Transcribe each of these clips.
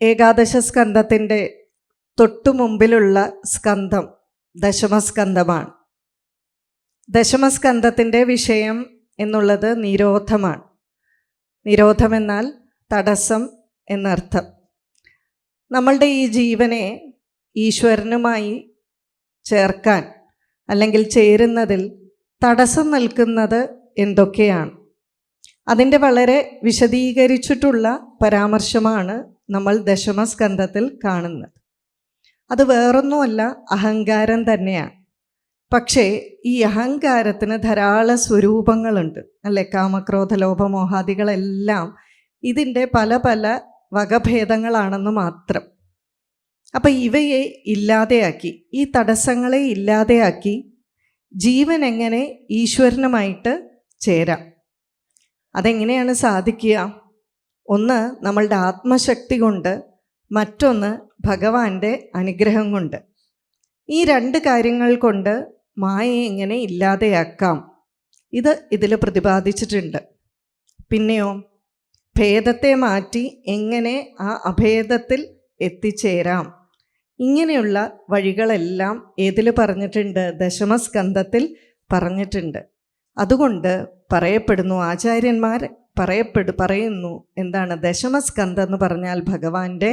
ഏകാദശ സ്കന്ധത്തിൻ്റെ തൊട്ടു മുമ്പിലുള്ള സ്കന്ധം ദശമസ്കന്ധമാണ്. ദശമസ്കന്ധത്തിൻ്റെ വിഷയം എന്നുള്ളത് നിരോധമാണ്. നിരോധമെന്നാൽ തടസ്സം എന്നർത്ഥം. നമ്മളുടെ ഈ ജീവനെ ഈശ്വരനുമായി ചേർക്കാൻ അല്ലെങ്കിൽ ചേരുന്നതിൽ തടസ്സം നിൽക്കുന്നത് എന്തൊക്കെയാണ്? അതിൻ്റെ വളരെ വിശദീകരിച്ചിട്ടുള്ള പരാമർശമാണ് നമ്മൾ ദശമസ്കന്ധത്തിൽ കാണുന്നത്. അത് വേറൊന്നുമല്ല, അഹങ്കാരം തന്നെയാണ്. പക്ഷേ ഈ അഹങ്കാരത്തിന് ധാരാളം സ്വരൂപങ്ങളുണ്ട്, അല്ലെ? കാമക്രോധ ലോഭമോഹാദികളെല്ലാം ഇതിൻ്റെ പല പല വകഭേദങ്ങളാണെന്ന് മാത്രം. അപ്പം ഇവയെ ഇല്ലാതെയാക്കി, ഈ തടസ്സങ്ങളെ ഇല്ലാതെയാക്കി ജീവൻ എങ്ങനെ ഈശ്വരനുമായിട്ട് ചേരാം? അതെങ്ങനെയാണ് സാധിക്കുക? ഒന്ന് നമ്മളുടെ ആത്മശക്തി കൊണ്ട്, മറ്റൊന്ന് ഭഗവാന്റെ അനുഗ്രഹം കൊണ്ട്. ഈ രണ്ട് കാര്യങ്ങൾ കൊണ്ട് മായയെ എങ്ങനെ ഇല്ലാതെയാക്കാം, ഇതിൽ പ്രതിപാദിച്ചിട്ടുണ്ട്. പിന്നെയോ ഭേദത്തെ മാറ്റി എങ്ങനെ ആ അഭേദത്തിൽ എത്തിച്ചേരാം, ഇങ്ങനെയുള്ള വഴികളെല്ലാം ഏതിൽ പറഞ്ഞിട്ടുണ്ട്? ദശമസ്കന്ധത്തിൽ പറഞ്ഞിട്ടുണ്ട്. അതുകൊണ്ട് പറയപ്പെടുന്നു, ആചാര്യന്മാർ പറയുന്നു എന്താണ്? ദശമസ്കന്ധം എന്ന് പറഞ്ഞാൽ ഭഗവാന്റെ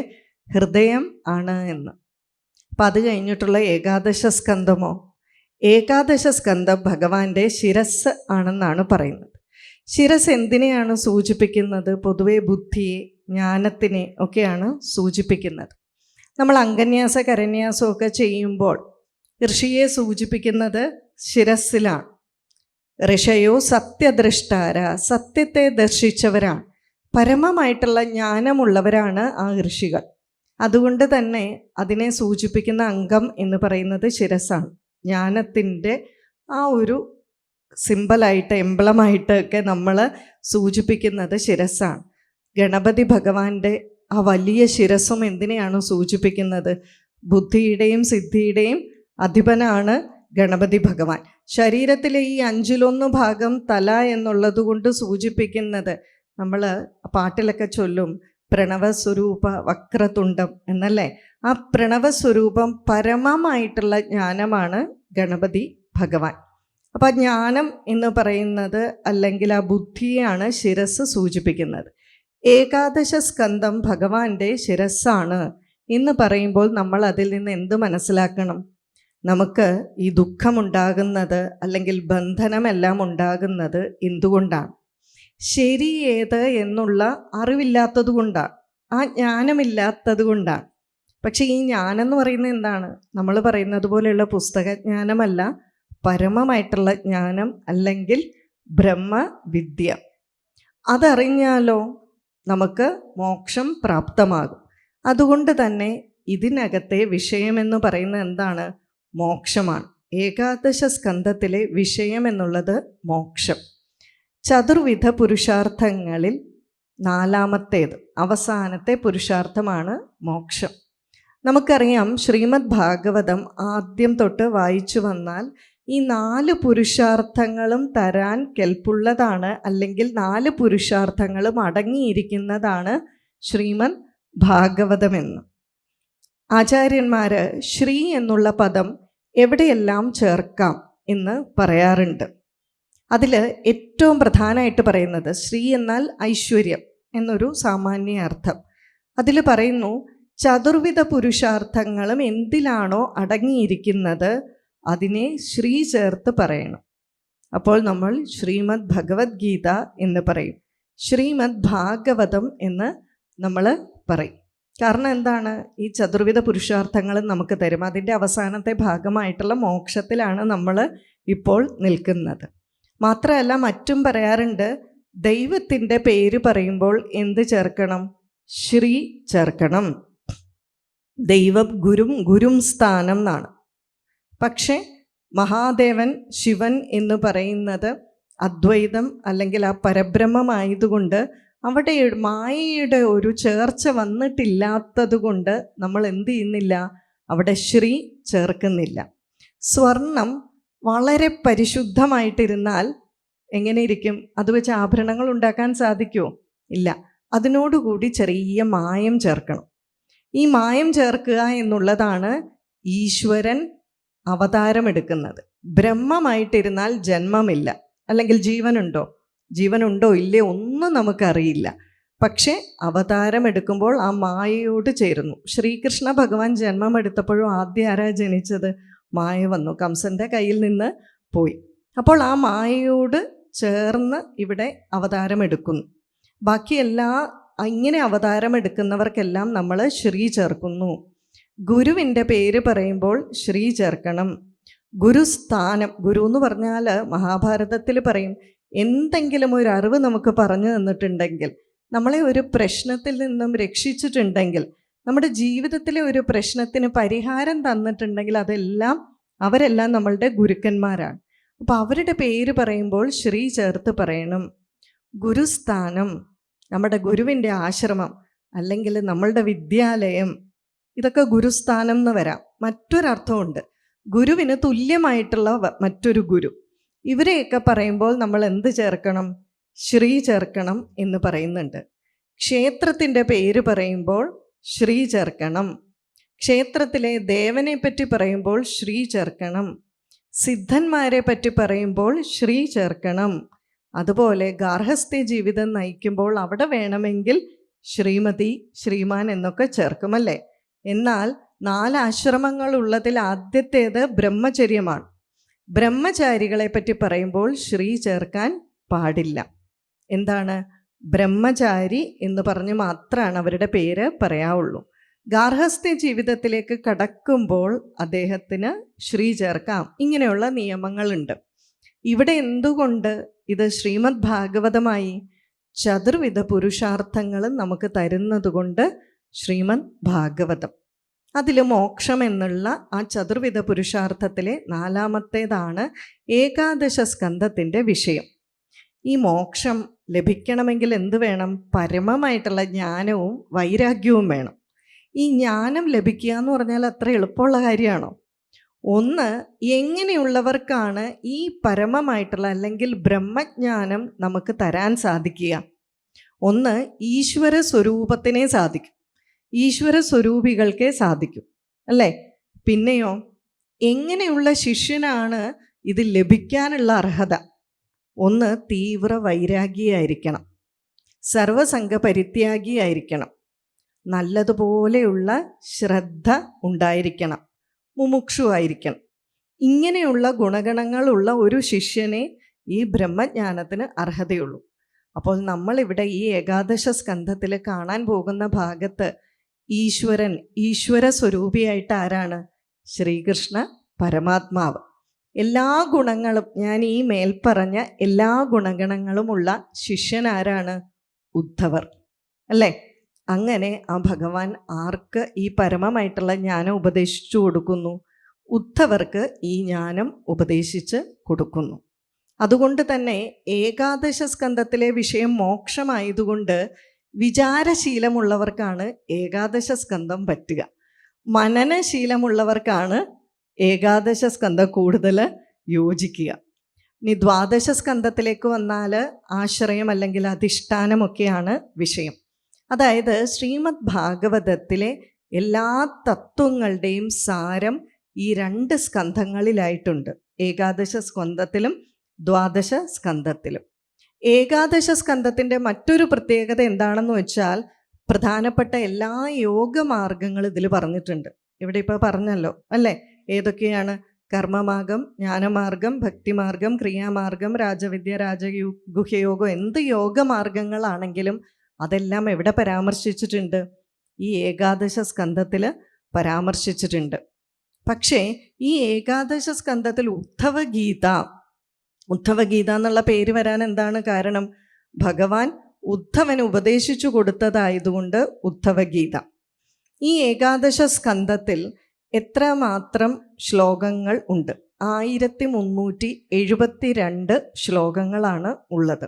ഹൃദയം ആണ് എന്ന്. അപ്പം അത് കഴിഞ്ഞിട്ടുള്ള ഏകാദശ സ്കന്ധമോ? ഏകാദശ സ്കന്ധം ഭഗവാന്റെ ശിരസ് ആണെന്നാണ് പറയുന്നത്. ശിരസ് എന്തിനെയാണ് സൂചിപ്പിക്കുന്നത്? പൊതുവെ ബുദ്ധിയെ, ജ്ഞാനത്തിനെ ഒക്കെയാണ് സൂചിപ്പിക്കുന്നത്. നമ്മൾ അംഗന്യാസ കരന്യാസമൊക്കെ ചെയ്യുമ്പോൾ ഋഷിയെ സൂചിപ്പിക്കുന്നത് ശിരസ്സിലാണ്. ഋഷയോ സത്യദൃഷ്ടാര, സത്യത്തെ ദർശിച്ചവരാണ്, പരമമായിട്ടുള്ള ജ്ഞാനമുള്ളവരാണ് ആ ഋഷികൾ. അതുകൊണ്ട് തന്നെ അതിനെ സൂചിപ്പിക്കുന്ന അംഗം എന്ന് പറയുന്നത് ശിരസ്സാണ്. ജ്ഞാനത്തിൻ്റെ ആ ഒരു സിമ്പലായിട്ട്, എംബ്ലമായിട്ടൊക്കെ നമ്മൾ സൂചിപ്പിക്കുന്നത് ശിരസ്സാണ്. ഗണപതി ഭഗവാന്റെ ആ വലിയ ശിരസ്സും എന്തിനെയാണ് സൂചിപ്പിക്കുന്നത്? ബുദ്ധിയുടെയും സിദ്ധിയുടെയും അധിപനാണ് ഗണപതി ഭഗവാൻ. ശരീരത്തിലെ ഈ 1/5 ഭാഗം തല എന്നുള്ളത് കൊണ്ട് സൂചിപ്പിക്കുന്നത്, നമ്മൾ പാട്ടിലൊക്കെ ചൊല്ലും, പ്രണവസ്വരൂപ വക്രതുണ്ടം എന്നല്ലേ? ആ പ്രണവസ്വരൂപം പരമമായിട്ടുള്ള ജ്ഞാനമാണ് ഗണപതി ഭഗവാൻ. അപ്പം ആ ജ്ഞാനം എന്ന് പറയുന്നത്, അല്ലെങ്കിൽ ആ ബുദ്ധിയാണ് ശിരസ് സൂചിപ്പിക്കുന്നത്. ഏകാദശ സ്കന്ധം ഭഗവാന്റെ ശിരസ്സാണ് എന്ന് പറയുമ്പോൾ നമ്മൾ അതിൽ നിന്ന് എന്ത് മനസ്സിലാക്കണം? നമുക്ക് ഈ ദുഃഖമുണ്ടാകുന്നത് അല്ലെങ്കിൽ ബന്ധനമെല്ലാം ഉണ്ടാകുന്നത് എന്തുകൊണ്ടാണ്? ശരി ഏത് എന്നുള്ള അറിവില്ലാത്തത് കൊണ്ടാണ്, ആ ജ്ഞാനമില്ലാത്തത് കൊണ്ടാണ്. പക്ഷെ ഈ ജ്ഞാനം എന്ന് പറയുന്നത് എന്താണ്? നമ്മൾ പറയുന്നത് പോലെയുള്ള പുസ്തകജ്ഞാനമല്ല, പരമമായിട്ടുള്ള ജ്ഞാനം അല്ലെങ്കിൽ ബ്രഹ്മവിദ്യ. അതറിഞ്ഞാലോ നമുക്ക് മോക്ഷം പ്രാപ്തമാകും. അതുകൊണ്ട് തന്നെ ഇതിനകത്തെ വിഷയമെന്ന് പറയുന്നത് എന്താണ്? മോക്ഷമാണ്. ഏകാദശ സ്കന്ധത്തിലെ വിഷയം എന്നുള്ളത് മോക്ഷം. ചതുർവിധ പുരുഷാർത്ഥങ്ങളിൽ 4-മത്തേത്, അവസാനത്തെ പുരുഷാർത്ഥമാണ് മോക്ഷം. നമുക്കറിയാം, ശ്രീമദ് ഭാഗവതം ആദ്യം തൊട്ട് വായിച്ചു വന്നാൽ ഈ 4 പുരുഷാർത്ഥങ്ങളും തരാൻ കെൽപ്പുള്ളതാണ്, അല്ലെങ്കിൽ 4 പുരുഷാർത്ഥങ്ങളും അടങ്ങിയിരിക്കുന്നതാണ് ശ്രീമദ് ഭാഗവതമെന്ന്. ആചാര്യന്മാർ ശ്രീ എന്നുള്ള പദം എവിടെയെല്ലാം ചേർക്കാം എന്ന് പറയാറുണ്ട്. അതിൽ ഏറ്റവും പ്രധാനമായിട്ട് പറയുന്നത് ശ്രീ എന്നാൽ ഐശ്വര്യം എന്നൊരു സാമാന്യ അർത്ഥം. അതിൽ പറയുന്നു, ചതുർവിധ പുരുഷാർത്ഥങ്ങളും എന്തിലാണോ അടങ്ങിയിരിക്കുന്നത് അതിനെ ശ്രീ ചേർത്ത് പറയണം. അപ്പോൾ നമ്മൾ ശ്രീമദ് ഭഗവത്ഗീത എന്ന് പറയും, ശ്രീമദ് ഭാഗവതം എന്ന് നമ്മൾ പറയും. കാരണം എന്താണ്? ഈ ചതുർവിധ പുരുഷാർത്ഥങ്ങളും നമുക്ക് തരും. അതിൻ്റെ അവസാനത്തെ ഭാഗമായിട്ടുള്ള മോക്ഷത്തിലാണ് നമ്മൾ ഇപ്പോൾ നിൽക്കുന്നത്. മാത്രമല്ല, മറ്റും പറയാറുണ്ട്, ദൈവത്തിൻ്റെ പേര് പറയുമ്പോൾ എന്ത് ചേർക്കണം? ശ്രീ ചേർക്കണം. ദൈവം ഗുരും സ്ഥാനം എന്നാണ്. പക്ഷേ മഹാദേവൻ ശിവൻ എന്ന് പറയുന്നത് അദ്വൈതം അല്ലെങ്കിൽ ആ പരബ്രഹ്മമായതുകൊണ്ട് അവിടെ മായയുടെ ഒരു ചേർച്ച വന്നിട്ടില്ലാത്തത് കൊണ്ട് നമ്മൾ എന്ത് ചെയ്യുന്നില്ല? അവിടെ ശ്രീ ചേർക്കുന്നില്ല. സ്വർണം വളരെ പരിശുദ്ധമായിട്ടിരുന്നാൽ എങ്ങനെ ഇരിക്കും? അത് വെച്ച് ആഭരണങ്ങൾ ഉണ്ടാക്കാൻ സാധിക്കുമോ? ഇല്ല. അതിനോടുകൂടി ചെറിയ മായം ചേർക്കണം. ഈ മായം ചേർക്കുക എന്നുള്ളതാണ് ഈശ്വരൻ അവതാരമെടുക്കുന്നത്. ബ്രഹ്മമായിട്ടിരുന്നാൽ ജന്മമില്ല, അല്ലെങ്കിൽ ജീവനുണ്ടോ ഇല്ലേ ഒന്നും നമുക്കറിയില്ല. പക്ഷേ അവതാരമെടുക്കുമ്പോൾ ആ മായയോട് ചേരുന്നു. ശ്രീകൃഷ്ണ ഭഗവാൻ ജന്മമെടുത്തപ്പോഴും ആദ്യം ആരാ ജനിച്ചത്? മായ വന്നു, കംസൻ്റെ കയ്യിൽ നിന്ന് പോയി. അപ്പോൾ ആ മായയോട് ചേർന്ന് ഇവിടെ അവതാരമെടുക്കുന്നു. ബാക്കി ഇങ്ങനെ അവതാരമെടുക്കുന്നവർക്കെല്ലാം നമ്മൾ ശ്രീ ചേർക്കുന്നു. ഗുരുവിൻ്റെ പേര് പറയുമ്പോൾ ശ്രീ ചേർക്കണം. ഗുരുസ്ഥാനം, ഗുരു എന്ന് പറഞ്ഞാൽ മഹാഭാരതത്തിൽ പറയും, എന്തെങ്കിലും ഒരു അറിവ് നമുക്ക് പറഞ്ഞു തന്നിട്ടുണ്ടെങ്കിൽ, നമ്മളെ ഒരു പ്രശ്നത്തിൽ നിന്നും രക്ഷിച്ചിട്ടുണ്ടെങ്കിൽ, നമ്മുടെ ജീവിതത്തിലെ ഒരു പ്രശ്നത്തിന് പരിഹാരം തന്നിട്ടുണ്ടെങ്കിൽ അവരെല്ലാം നമ്മളുടെ ഗുരുക്കന്മാരാണ്. അപ്പോൾ അവരുടെ പേര് പറയുമ്പോൾ ശ്രീ ചേർത്ത് പറയണം. ഗുരുസ്ഥാനം, നമ്മുടെ ഗുരുവിൻ്റെ ആശ്രമം അല്ലെങ്കിൽ നമ്മളുടെ വിദ്യാലയം, ഇതൊക്കെ ഗുരുസ്ഥാനം എന്ന് വരാം. മറ്റൊരർത്ഥമുണ്ട്, ഗുരുവിന് തുല്യമായിട്ടുള്ള മറ്റൊരു ഗുരു. ഇവരെയൊക്കെ പറയുമ്പോൾ നമ്മൾ എന്ത് ചേർക്കണം? ശ്രീ ചേർക്കണം എന്ന് പറയുന്നുണ്ട്. ക്ഷേത്രത്തിൻ്റെ പേര് പറയുമ്പോൾ ശ്രീ ചേർക്കണം. ക്ഷേത്രത്തിലെ ദേവനെ പറ്റി പറയുമ്പോൾ ശ്രീ ചേർക്കണം. സിദ്ധന്മാരെ പറ്റി പറയുമ്പോൾ ശ്രീ ചേർക്കണം. അതുപോലെ ഗാർഹസ്ഥ്യ ജീവിതം നയിക്കുമ്പോൾ അവിടെ വേണമെങ്കിൽ ശ്രീമതി, ശ്രീമാൻ എന്നൊക്കെ ചേർക്കുമല്ലേ. എന്നാൽ 4 ആശ്രമങ്ങളുള്ളതിൽ ആദ്യത്തേത് ബ്രഹ്മചര്യമാണ്. ബ്രഹ്മചാരികളെ പറ്റി പറയുമ്പോൾ ശ്രീ ചേർക്കാൻ പാടില്ല. എന്താണ്? ബ്രഹ്മചാരി എന്ന് പറഞ്ഞ് മാത്രമാണ് അവരുടെ പേര് പറയാവുള്ളൂ. ഗാർഹസ്ഥ്യ ജീവിതത്തിലേക്ക് കടക്കുമ്പോൾ അദ്ദേഹത്തിന് ശ്രീ ചേർക്കാം. ഇങ്ങനെയുള്ള നിയമങ്ങളുണ്ട്. ഇവിടെ എന്തുകൊണ്ട് ഇത് ശ്രീമദ് ഭാഗവതമായി? ചതുർവിധ പുരുഷാർത്ഥങ്ങൾ നമുക്ക് തരുന്നത് കൊണ്ട് ശ്രീമദ് ഭാഗവതം. അതിൽ മോക്ഷം എന്നുള്ള ആ ചതുർവിധ പുരുഷാർത്ഥത്തിലെ 4ാമത്തേതാണ് ഏകാദശ സ്കന്ധത്തിൻ്റെ വിഷയം. ഈ മോക്ഷം ലഭിക്കണമെങ്കിൽ എന്ത് വേണം? പരമമായിട്ടുള്ള ജ്ഞാനവും വൈരാഗ്യവും വേണം. ഈ ജ്ഞാനം ലഭിക്കുക എന്ന് പറഞ്ഞാൽ അത്ര എളുപ്പമുള്ള കാര്യമാണോ? ഒന്ന്, എങ്ങനെയുള്ളവർക്കാണ് ഈ പരമമായിട്ടുള്ള അല്ലെങ്കിൽ ബ്രഹ്മജ്ഞാനം നമുക്ക് തരാൻ സാധിക്കുക? ഒന്ന്, ഈശ്വര സ്വരൂപത്തിനെ സാധിക്കും, ഈശ്വര സ്വരൂപികൾക്കേ സാധിക്കും, അല്ലേ? പിന്നെയോ, എങ്ങനെയുള്ള ശിഷ്യനാണ് ഇത് ലഭിക്കാനുള്ള അർഹത? ഒന്ന്, തീവ്ര വൈരാഗിയായിരിക്കണം, സർവസംഘ പരിത്യാഗിയായിരിക്കണം, നല്ലതുപോലെയുള്ള ശ്രദ്ധ ഉണ്ടായിരിക്കണം, മുമുക്ഷുവായിരിക്കണം. ഇങ്ങനെയുള്ള ഗുണഗണങ്ങളുള്ള ഒരു ശിഷ്യനെ ഈ ബ്രഹ്മജ്ഞാനത്തിന് അർഹതയുള്ളൂ. അപ്പോൾ നമ്മളിവിടെ ഈ ഏകാദശ സ്കന്ധത്തിൽ കാണാൻ പോകുന്ന ഭാഗത്ത് ഈശ്വര സ്വരൂപിയായിട്ട് ആരാണ്? ശ്രീകൃഷ്ണ പരമാത്മാവ്. എല്ലാ ഗുണങ്ങളും, ഞാൻ ഈ മേൽപ്പറഞ്ഞ എല്ലാ ഗുണഗണങ്ങളുമുള്ള ശിഷ്യൻ ആരാണ്? ഉദ്ധവർ, അല്ലേ? അങ്ങനെ ആ ഭഗവാൻ ആർക്ക് ഈ പരമമായിട്ടുള്ള ജ്ഞാനം ഉപദേശിച്ചു കൊടുക്കുന്നു? ഉദ്ധവർക്ക് ഈ ജ്ഞാനം ഉപദേശിച്ച് കൊടുക്കുന്നു. അതുകൊണ്ട് തന്നെ ഏകാദശ സ്കന്ധത്തിലെ വിഷയം മോക്ഷമായതുകൊണ്ട് വിചാരശീലമുള്ളവർക്കാണ് ഏകാദശ സ്കന്ധം പറ്റുക. മനനശീലമുള്ളവർക്കാണ് ഏകാദശ സ്കന്ധം കൂടുതൽ യോജിക്കുക. ഇനി ദ്വാദശ സ്കന്ധത്തിലേക്ക് വന്നാൽ ആശ്രയം അല്ലെങ്കിൽ അധിഷ്ഠാനമൊക്കെയാണ് വിഷയം. അതായത് ശ്രീമദ് ഭാഗവതത്തിലെ എല്ലാ തത്വങ്ങളുടെയും സാരം ഈ 2 സ്കന്ധങ്ങളിലായിട്ടുണ്ട്, ഏകാദശ സ്കന്ധത്തിലും ദ്വാദശ സ്കന്ധത്തിലും. ഏകാദശ സ്കന്ധത്തിൻ്റെ മറ്റൊരു പ്രത്യേകത എന്താണെന്ന് വെച്ചാൽ, പ്രധാനപ്പെട്ട എല്ലാ യോഗമാർഗങ്ങൾ ഇതിൽ പറഞ്ഞിട്ടുണ്ട്. ഇവിടെ ഇപ്പോൾ പറഞ്ഞല്ലോ, അല്ലേ? ഏതൊക്കെയാണ്? കർമ്മമാർഗം, ജ്ഞാനമാർഗം, ഭക്തിമാർഗം, ക്രിയാമാർഗം, രാജവിദ്യ, ഗുഹ്യയോഗം, എന്ത് യോഗമാർഗങ്ങളാണെങ്കിലും അതെല്ലാം എവിടെ പരാമർശിച്ചിട്ടുണ്ട്? ഈ ഏകാദശ സ്കന്ധത്തിൽ പരാമർശിച്ചിട്ടുണ്ട്. പക്ഷേ ഈ ഏകാദശ സ്കന്ധത്തിൽ ഉദ്ധവഗീത എന്നുള്ള പേര് വരാൻ എന്താണ് കാരണം? ഭഗവാൻ ഉദ്ധവന് ഉപദേശിച്ചു കൊടുത്തതായതുകൊണ്ട് ഉദ്ധവഗീത. ഈ ഏകാദശ സ്കന്ധത്തിൽ എത്രമാത്രം ശ്ലോകങ്ങൾ ഉണ്ട്? 1372 ശ്ലോകങ്ങളാണ് ഉള്ളത്.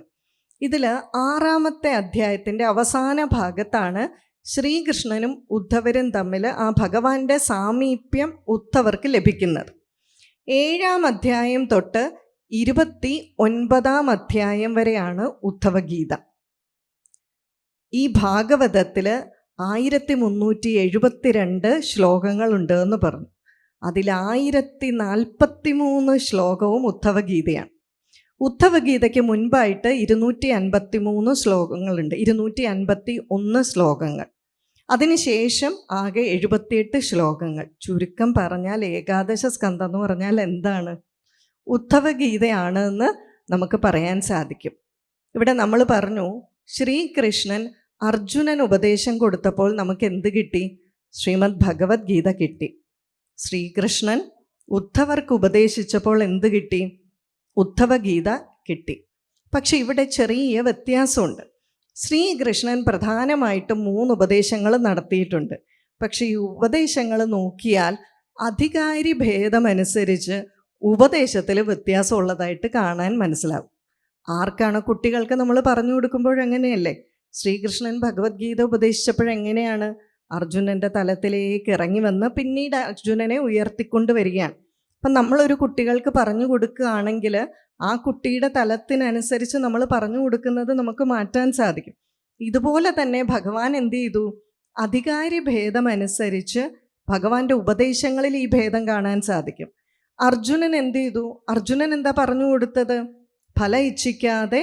ഇതിൽ 6ാമത്തെ അധ്യായത്തിൻ്റെ അവസാന ഭാഗത്താണ് ശ്രീകൃഷ്ണനും ഉദ്ധവരും തമ്മിൽ ആ ഭഗവാന്റെ സാമീപ്യം ഉദ്ധവർക്ക് ലഭിക്കുന്നത്. 7ാം അധ്യായം തൊട്ട് 29ാം അധ്യായം വരെയാണ് ഉദ്ധവഗീത. ഈ ഭാഗവതത്തിൽ 1372 ശ്ലോകങ്ങളുണ്ട് എന്ന് പറഞ്ഞു. അതിൽ 1043 ശ്ലോകവും ഉദ്ധവഗീതയാണ്. ഉദ്ധവഗീതയ്ക്ക് മുൻപായിട്ട് 253 ശ്ലോകങ്ങളുണ്ട്, 251 ശ്ലോകങ്ങൾ. അതിനുശേഷം ആകെ 78 ശ്ലോകങ്ങൾ. ചുരുക്കം പറഞ്ഞാൽ ഏകാദശ സ്കന്ധം എന്ന് പറഞ്ഞാൽ എന്താണ്? ഉദ്ധവഗീതയാണ് എന്ന് നമുക്ക് പറയാൻ സാധിക്കും. ഇവിടെ നമ്മൾ പറഞ്ഞു, ശ്രീകൃഷ്ണൻ അർജുനൻ ഉപദേശം കൊടുത്തപ്പോൾ നമുക്ക് എന്ത് കിട്ടി? ശ്രീമദ് ഭഗവത്ഗീത കിട്ടി. ശ്രീകൃഷ്ണൻ ഉദ്ധവർക്ക് ഉപദേശിച്ചപ്പോൾ എന്ത് കിട്ടി? ഉദ്ധവഗീത കിട്ടി. പക്ഷെ ഇവിടെ ചെറിയ വ്യത്യാസമുണ്ട്. ശ്രീകൃഷ്ണൻ പ്രധാനമായിട്ടും 3 ഉപദേശങ്ങൾ നടത്തിയിട്ടുണ്ട്. പക്ഷെ ഈ ഉപദേശങ്ങൾ നോക്കിയാൽ അധികാരി ഭേദമനുസരിച്ച് ഉപദേശത്തിൽ വ്യത്യാസമുള്ളതായിട്ട് കാണാൻ മനസ്സിലാവും. ആർക്കാണ്? കുട്ടികൾക്ക് നമ്മൾ പറഞ്ഞു കൊടുക്കുമ്പോഴങ്ങനെയല്ലേ? ശ്രീകൃഷ്ണൻ ഭഗവത്ഗീത ഉപദേശിച്ചപ്പോഴെങ്ങനെയാണ്? അർജുനൻ്റെ തലത്തിലേക്ക് ഇറങ്ങി വന്ന് പിന്നീട് അർജുനനെ ഉയർത്തിക്കൊണ്ട് വരികയാണ്. അപ്പം നമ്മളൊരു കുട്ടികൾക്ക് പറഞ്ഞു കൊടുക്കുകയാണെങ്കിൽ ആ കുട്ടിയുടെ തലത്തിനനുസരിച്ച് നമ്മൾ പറഞ്ഞു കൊടുക്കുന്നത് നമുക്ക് മാറ്റാൻ സാധിക്കും. ഇതുപോലെ തന്നെ ഭഗവാൻ എന്ത് ചെയ്തു? അധികാരി ഭേദമനുസരിച്ച് ഭഗവാന്റെ ഉപദേശങ്ങളിൽ ഈ ഭേദം കാണാൻ സാധിക്കും. അർജുനൻ എന്ത് ചെയ്തു? അർജുനൻ എന്താ പറഞ്ഞു കൊടുത്തത്? ഫലം ഇച്ഛിക്കാതെ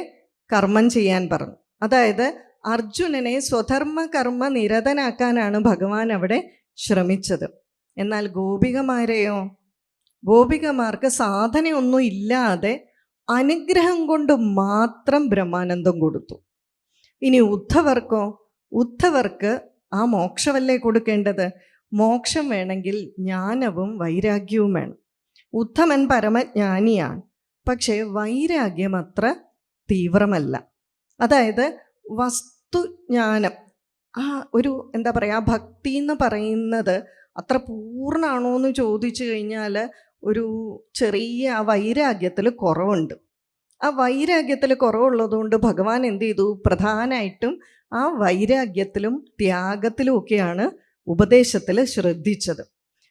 കർമ്മം ചെയ്യാൻ പറഞ്ഞു. അതായത് അർജുനനെ സ്വധർമ്മ കർമ്മ നിരതനാക്കാനാണ് ഭഗവാൻ അവിടെ ശ്രമിച്ചത്. എന്നാൽ ഗോപികമാരെയോ? ഗോപികമാർക്ക് സാധനയൊന്നും ഇല്ലാതെ അനുഗ്രഹം കൊണ്ട് മാത്രം ബ്രഹ്മാനന്ദം കൊടുത്തു. ഇനി ഉദ്ധവർക്കോ? ഉദ്ധവർക്ക് ആ മോക്ഷമല്ലേ കൊടുക്കേണ്ടത്? മോക്ഷം വേണമെങ്കിൽ ജ്ഞാനവും വൈരാഗ്യവും വേണം. ഉദ്ധമൻ പരമജ്ഞാനിയാണ്, പക്ഷേ വൈരാഗ്യം അത്ര തീവ്രമല്ല. അതായത് വസ്തുജ്ഞാനം, ആ ഒരു എന്താ പറയുക, ഭക്തി എന്ന് പറയുന്നത് അത്ര പൂർണ്ണമാണോ എന്ന് ചോദിച്ചു കഴിഞ്ഞാൽ ഒരു ചെറിയ ആ വൈരാഗ്യത്തിൽ കുറവുണ്ട്. ആ വൈരാഗ്യത്തിൽ കുറവുള്ളതുകൊണ്ട് ഭഗവാൻ എന്ത് ചെയ്തു? പ്രധാനമായിട്ടും ആ വൈരാഗ്യത്തിലും ത്യാഗത്തിലും ഒക്കെയാണ് ഉപദേശത്തിൽ ശ്രദ്ധിച്ചത്.